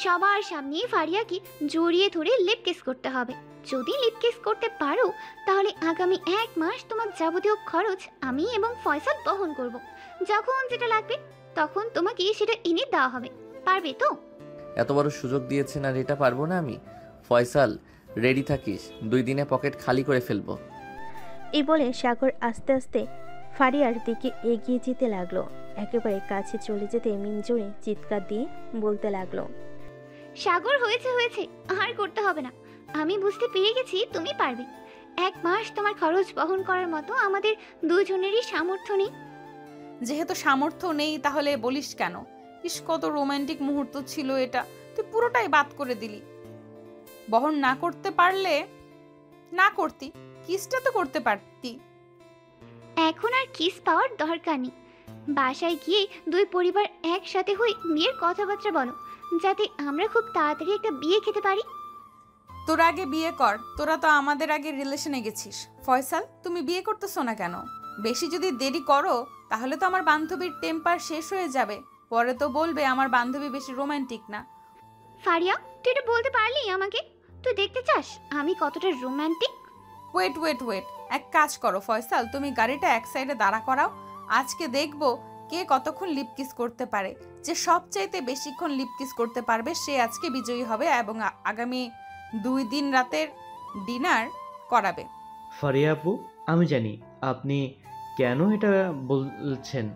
সবার সামনে ফারিয়াকে জড়িয়ে ধরে লিপ কিস করতে হবে। যদি লিপ কিস করতে পারো তাহলে আগামী 1 মাস তোমার যাবতীয় খরচ আমি এবং ফয়সাল বহন করব। যখন যেটা লাগবে তখন তোমাকে সেটা এনে দেওয়া হবে। পারবে তো? এত বড় সুযোগ দিয়েছেন আর এটা পারবো না আমি? ফয়সাল, রেডি থাকিস, 2 দিনে পকেট খালি করে ফেলবো। এই বলে সাগর আস্তে আস্তে ফারিয়ার দিকে এগিয়ে যেতে লাগলো। একেবারে কাছে চলে যেতে মিম জোরে চিৎকার দিয়ে বলতে লাগলো, সাগর হয়েছে হয়েছে, আর করতে হবে না। আমি বুঝতে পেরে গেছি তুমি পারবে। 1 মাস তোমার খরচ বহন করার মতো আমাদের দুজনেরই সামর্থ্য নেই। যেহেতু সামর্থ্য নেই তাহলে বলিস কেন? ইস, কত রোমান্টিক মুহূর্ত ছিল এটা, তুই পুরোটাই বাদ করে দিলি। বহন না করতে পারলে না করতি, কিসটা তো করতে পারতি। এখন আর কিস পাওয়ার দরকার নেই। বাসায় গিয়ে 2 পরিবার একসাথে হয়ে বিয়ের কথাবার্তা বলো, যাতে আমরা খুব তাড়াতাড়ি একটা বিয়ে খেতে পারি। তোরা আগে বিয়ে কর, তোরা তো আমাদের আগে রিলেশনে গেছিস। ফয়সাল, তুমি বিয়ে করতেছো না কেন? বেশি যদি দেরি করো তাহলে তো আমার বান্ধবীর টেম্পার শেষ হয়ে যাবে, পরে তো বলবে আমার বান্ধবী বেশি রোমান্টিক না। ফারিয়া, তুই এটা বলতে পারলি আমাকে? তুই দেখতে চাস আমি কতটা রোমান্টিক? ওয়েট ওয়েট ওয়েট, এক কাজ করো ফয়সাল, তুমি গাড়িটা এক সাইডে দাঁড়া করাও। আজকে দেখবো কে কতক্ষণ লিপ কিস করতে পারে। যে সবচাইতে বেশিক্ষণ লিপ কিস করতে পারবে সে আজকে বিজয়ী হবে এবং আগামী 2 দিন রাতের ডিনার করাবে। ফারিয়া আপু, আমি জানি আপনি কেন এটা বলছেন।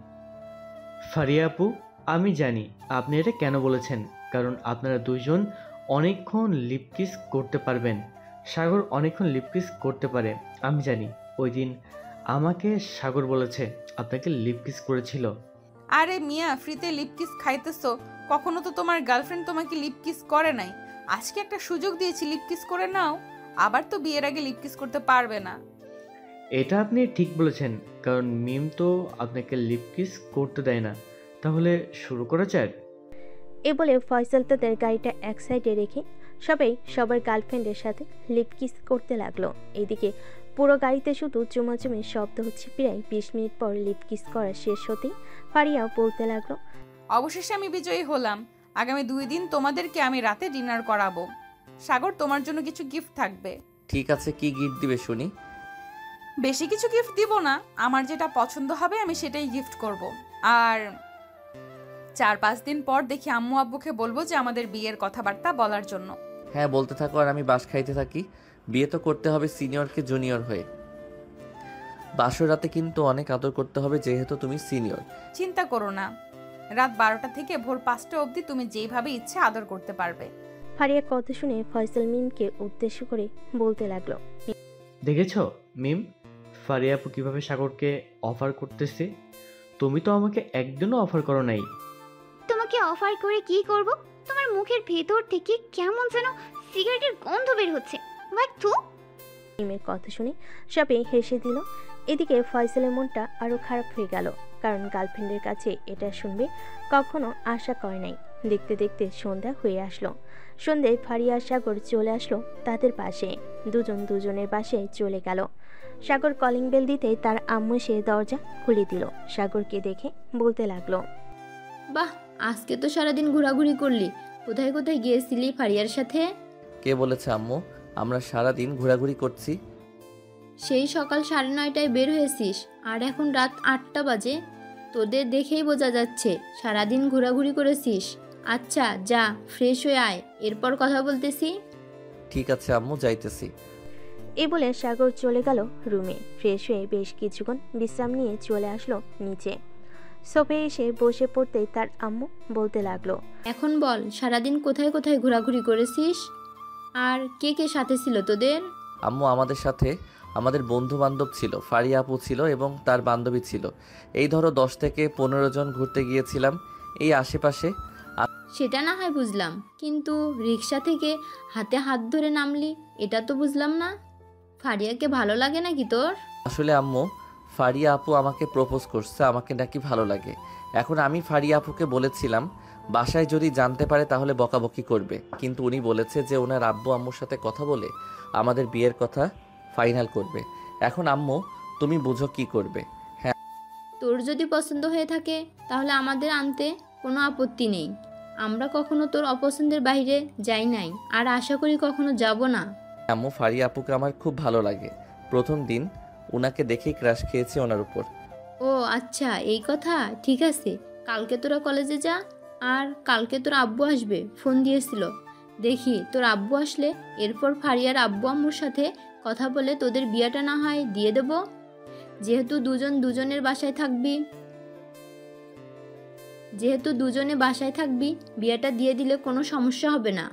ফারিয়া আপু, আমি জানি আপনি এটা কেন বলেছেন, কারণ আপনারা দুইজন অনেকক্ষণ লিপ কিস করতে পারবেন। সাগর অনেকক্ষণ লিপ কিস করতে পারে, আমি জানি। ওই দিন আমাকে সাগর বলেছে আপনাকে লিপ কিস করেছিল। আরে মিয়া, ফ্রিতে লিপ কিস খাইতেছো? কখনো তো তোমার গার্লফ্রেন্ড তোমাকে লিপ কিস করে নাই। আজকে একটা সুযোগ দিয়েছি, লিপ কিস করে নাও। আবার তো বিয়ের আগে লিপ কিস করতে পারবে না। এটা আপনি ঠিক বলেছেন, কারণ মিম তো আপনাকে লিপ কিস করতে দেয় না। তাহলে শুরু করা যাক। এ বলে ফয়সাল তাদের গাড়িটা এক সাইডে রেখে সবাই সবার গার্লফ্রেন্ডের সাথে লিপ কিস করতে লাগলো। এদিকে পুরো গাড়িতে শুধু চুমাচুমির শব্দ হচ্ছে। প্রায় 20 মিনিট পর লিপ কিস করা শেষ হতেই ফারিয়া বলতে লাগলো, অবশেষে আমি বিজয়ী হলাম। আগামী 2 দিন তোমাদেরকে আমি রাতে ডিনার করাবো। সাগর, তোমার জন্য কিছু গিফট থাকবে। ঠিক আছে, কি গিফট দিবে শুনি? বেশি কিছু গিফট দিব না, আমার যেটা পছন্দ হবে আমি সেটাই গিফট করব। আর 4-5 দিন পর দেখি আম্মু আব্বুকে বলবো যে আমাদের বিয়ের কথাবার্তা বলার জন্য। হ্যাঁ, বলতে থাকো আর আমি বাস খাইতে থাকি। বিয়ে তো করতে হবে সিনিয়রকে জুনিয়র হয়ে। বাসর রাতে কিন্তু অনেক আদর করতে হবে যেহেতু তুমি সিনিয়র। চিন্তা করো না, রাত 12টা থেকে ভোর 5টা অবধি তুমি যেভাবে ইচ্ছে আদর করতে পারবে। ফারিয়া কথা শুনে ফয়সাল মিমকে উদ্দেশ্য করে বলতে লাগলো, দেখেছ মিম, ফারিয়া আপু কিভাবে সাগরকে অফার করতেছে? তুমি তো আমাকে একদিনও অফার করো নাই। তোমাকে অফার করে কি করব? তোমার মুখের ভেতর থেকে কেমন যেন সিগারেটের গন্ধ বের হচ্ছে। মিমের কথা শুনে সবাই হেসে দিল। এদিকে ফয়সালের মনটা আরো খারাপ হয়ে গেল, কারণ গার্লফ্রেন্ডের কাছে এটা শুনবে কখনো আশা করে নাই। দেখতে দেখতে সন্ধ্যা হয়ে আসলো। সন্ধ্যায় ফারিয়া সাগর চলে আসলো তাদের পাশে। দুজন দুজনের বাসায় চলে গেল। সাগর কলিং বেল দিতে তার আম্মু সে দরজা খুলে দিল। সাগরকে দেখে বলতে লাগলো, বাহ, আজকে তো সারাদিন ঘোরাঘুরি করলি। কোথায় কোথায় গিয়েছিলি ফারিয়ার সাথে? কে বলেছে আম্মু আমরা সারা দিন ঘোরাঘুরি করছি? সেই সকাল 9:30টায় বের হয়েছিস আর এখন রাত 8টা বাজে। তোদের দেখেই বোঝা যাচ্ছে সারাদিন ঘোরাঘুরি করেছিস। আচ্ছা যা, ফ্রেশ হয়ে আয়, এরপর কথা বলতেছি। ঠিক আছে আম্মু, যাইতেছি। এই বলে সাগর চলে গেল রুমে। ফ্রেশ হয়ে বেশ কিছুক্ষণ বিশ্রাম নিয়ে চলে আসলো নিচে। সোফে এসে বসে পড়তেই তার আম্মু বলতে লাগলো, এখন বল, সারাদিন কোথায় কোথায় ঘোরাঘুরি করেছিস আর কে কে সাথে ছিল তোদের? আম্মু, আমাদের সাথে আমাদের বন্ধু বান্ধব ছিল, ফারিয়া আপু ছিল এবং তার বান্ধবী ছিল। এই ধরো 10 থেকে 15 জন ঘুরতে গিয়েছিলাম এই আশেপাশে। সেটা না হয় বুঝলাম, কিন্তু রিক্সা থেকে হাতে হাত ধরে নামলি, এটা তো বুঝলাম না। ফারিয়াকে ভালো লাগে নাকি তোর? আসলে আম্মু, ফারিয়া আপু আমাকে প্রপোজ করছে, আমাকে নাকি ভালো লাগে। এখন আমি ফারিয়া আপুকে বলেছিলাম বাসায় যদি জানতে পারে তাহলে বকাবকি করবে, কিন্তু উনি বলেছে যে ওনার আব্বু আম্মুর সাথে কথা বলে আমাদের বিয়ের কথা ফাইনাল করবে। এখন আম্মু তুমি বুঝো কি করবে? তোর যদি পছন্দ হয়ে থাকে তাহলে আমাদের আনতে কোনো আপত্তি নেই। আমরা কখনো তোর অপছন্দের বাইরে যাই নাই, আর আশা করি কখনো যাব না। আম্মু, ফারিয়া আপুকে আমার খুব ভালো লাগে। প্রথম দিন ওনাকে দেখেই ক্রাশ খেয়েছি ওনার উপর। ও আচ্ছা, এই কথা। ঠিক আছে, কালকে তোরা কলেজে যা, আর কালকে তোর আব্বু আসবে, ফোন দিয়েছিল। দেখি তোর আব্বু আসলে এরপর ফারিয়ার আব্বু আম্মুর সাথে কথা বলে তোদের বিয়েটা না হয় দিয়ে দেব। যেহেতু দুজনে বাসায় থাকবি, বিয়েটা দিয়ে দিলে কোনো সমস্যা হবে না।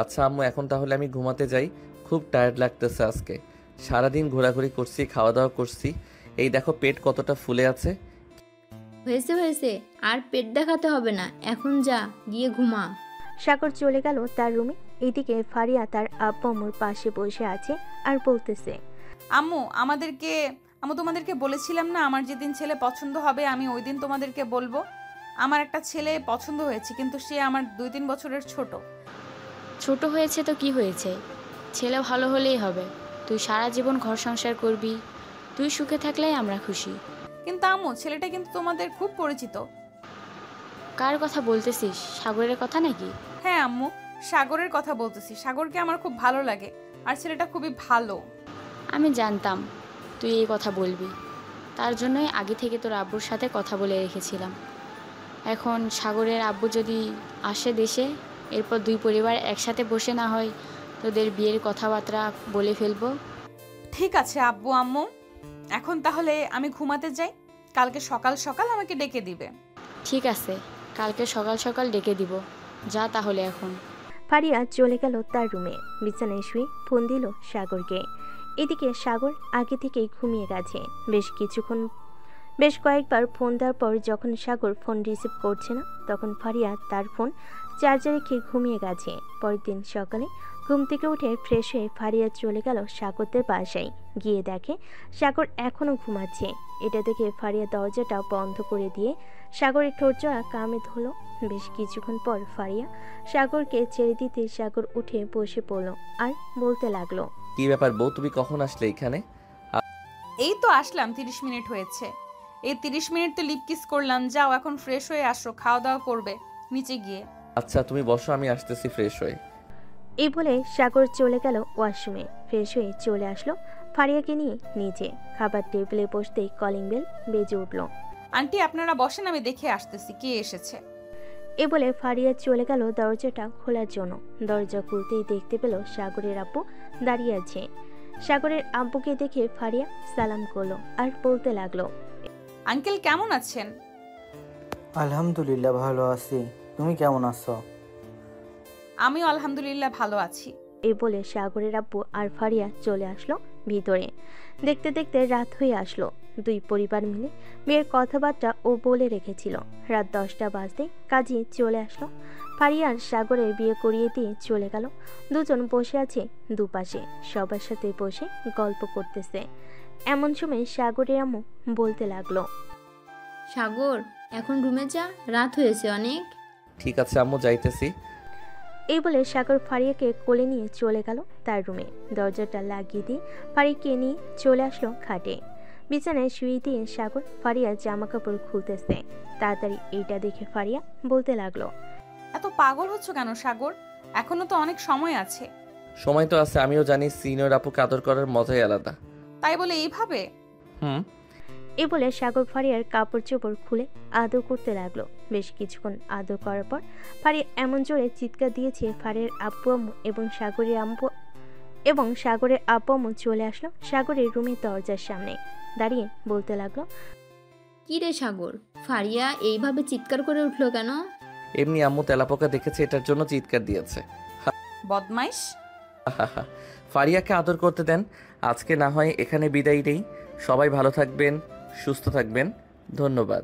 আচ্ছা আম্মু, এখন তাহলে আমি ঘুমাতে যাই। খুব টায়ার্ড লাগতেছে আজকে। সারাদিন ঘোরাঘুরি করছি, খাওয়া দাওয়া করছি। এই দেখো পেট কতটা ফুলে আছে। হয়েছে, আর পেট দেখাতে হবে না, এখন যা, গিয়ে ঘুমা। সাগর চলে গেল তার রুমে। এদিকে ফারিয়া তার আব্বু আম্মুর পাশে বসে আছে আর বলতেছে, আম্মু তোমাদেরকে বলেছিলাম না আমার যেদিন ছেলে পছন্দ হবে আমি ওই দিন তোমাদেরকে বলবো। আমার একটা ছেলে পছন্দ হয়েছে, কিন্তু সে আমার 2-3 বছরের ছোট। ছোট হয়েছে তো কি হয়েছে, ছেলে ভালো হলেই হবে। তুই সারা জীবন ঘর সংসার করবি, তুই সুখে থাকলেই আমরা খুশি। কিন্তু আম্মু, ছেলেটা কিন্তু তোমাদের খুব পরিচিত। কার কথা বলতেছিস, সাগরের কথা নাকি? হ্যাঁ আম্মু, সাগরের কথা বলতেছি। সাগরকে আমার খুব ভালো লাগে, আর ছেলেটা খুবই ভালো। আমি জানতাম তুই এই কথা বলবি, তার জন্যই আগে থেকে তোর আব্বুর সাথে কথা বলে রেখেছিলাম। এখন সাগরের আব্বু যদি আসে দেশে, এরপর দুই পরিবার একসাথে বসে না হয় তোদের বিয়ের কথাবার্তা বলে ফেলবো। ঠিক আছে আব্বু আম্মু, এখন তাহলে আমি ঘুমাতে যাই। কালকে সকাল সকাল আমাকে ডেকে দিবে। ঠিক আছে, কালকে সকাল সকাল ডেকে দিব। যা তাহলে এখন। ফারিয়া চলে গেল তার রুমে। বিছানায় শুয়ে ফোন দিল সাগরকে। এদিকে সাগর আগে থেকেই ঘুমিয়ে গেছে। বেশ কয়েকবার ফোন দেওয়ার পর যখন সাগর ফোন রিসিভ করছে না, তখন ফারিয়া তার ফোন চার্জে রেখে ঘুমিয়ে গেছে। পরের দিন সকালে ঘুম থেকে উঠে ফ্রেশ হয়ে ফারিয়া চলে গেল সাগরদের বাসায়। গিয়ে দেখে সাগর এখনও ঘুমাচ্ছে। এটা দেখে ফারিয়া দরজাটা বন্ধ করে দিয়ে সাগরের ঠোঁটজোড়া কামে ধরল। বেশ কিছুক্ষণ পর ফারিয়া সাগরকে ছেড়ে দিতে সাগর উঠে বসে পড়ল আর বলতে লাগলো, কি ব্যাপার বউ, তুমি কখন আসলে এখানে? এই তো আসলাম, 30 মিনিট হয়েছে। এই 30 মিনিট তো লিপ কিস করলাম। যাও এখন ফ্রেশ হয়ে আসো, খাওয়া দাওয়া করবে নিচে গিয়ে। আচ্ছা তুমি বসো, আমি আসতেছি ফ্রেশ হয়ে। এই বলে সাগর চলে গেল ওয়াশরুমে। ফ্রেশ হয়ে চলে আসলো ফারিয়াকে নিয়ে নিচে। খাবার টেবিলে বসতেই কলিং বেল বেজে উঠল। আন্টি আপনারা বসেন, আমি দেখে আসতেছি কে এসেছে। এ বলে ফারিয়া চলে গেল দরজাটা খোলার জন্য। দরজা খুলতেই দেখতে পেল সাগরের আব্বু দাঁড়িয়ে আছে। সাগরের আব্বুকে দেখে ফারিয়া সালাম করলো আর বলতে লাগলো, আঙ্কেল কেমন আছেন? আলহামদুলিল্লাহ ভালো আছি, তুমি কেমন আছো? আমিও আলহামদুলিল্লাহ ভালো আছি। এই বলে সাগরের আব্বু আর ফারিয়া চলে আসলো ভিতরে। দেখতে দেখতে রাত হয়ে আসলো। দুই পরিবার মিলে বিয়ের কথাবার্তা ও বলে রেখেছিল। রাত 10টা বাজতে কাজী চলে আসলো। ফারিয়ার সাগরের বিয়ে করিয়ে দিয়ে চলে গেল। দুজন বসে আছে দুপাশে, সবার সাথে বসে গল্প করতেছে। এমন সময় সাগরের আম্মু বলতে লাগলো, সাগর এখন রুমে যা, রাত হয়েছে অনেক। ঠিক আছে আম্মু, যাইতেছি। এই বলে সাগর ফারিয়াকে কোলে নিয়ে চলে গেল তার রুমে। দরজাটা লাগিয়ে দিয়ে ফারিয়াকে নিয়ে চলে আসলো খাটে। বিছানায় শুয়ে দিয়ে সাগর ফারিয়ার জামা কাপড় খুলতেছে। তাড়াতাড়ি এইটা দেখে ফারিয়া বলতে লাগলো, এত পাগল হচ্ছ কেন সাগর? এখনো তো অনেক সময় আছে। সময় তো আছে, আমিও জানি সিনিয়র আপুকে আদর করার মজাই আলাদা। তাই বলে এইভাবে? এই বলে সাগর ফারিয়ার কাপড় চোপড় খুলে আদর করতে লাগলো। বেশ কিছুক্ষণ আদর করার পর ফারিয়া এমন জোরে চিৎকার দিয়েছে, ফারিয়ার আব্বু আম্মু এবং সাগরের আব্বু আম্মু চলে আসলো সাগরের রুমের দরজার সামনে। দাঁড়িয়ে বলতে লাগলো, কি রে সাগর, ফারিয়া এইভাবে চিৎকার করে উঠলো কেন? এমনি আম্মু তেলাপোকা দেখেছে, এটার জন্য চিৎকার দিয়েছে। বদমাইশ। ফারিয়াকে আদর করতে দেন, আজকে না হয় এখানে বিদায় নেই। সবাই ভালো থাকবেন, সুস্থ থাকবেন, ধন্যবাদ।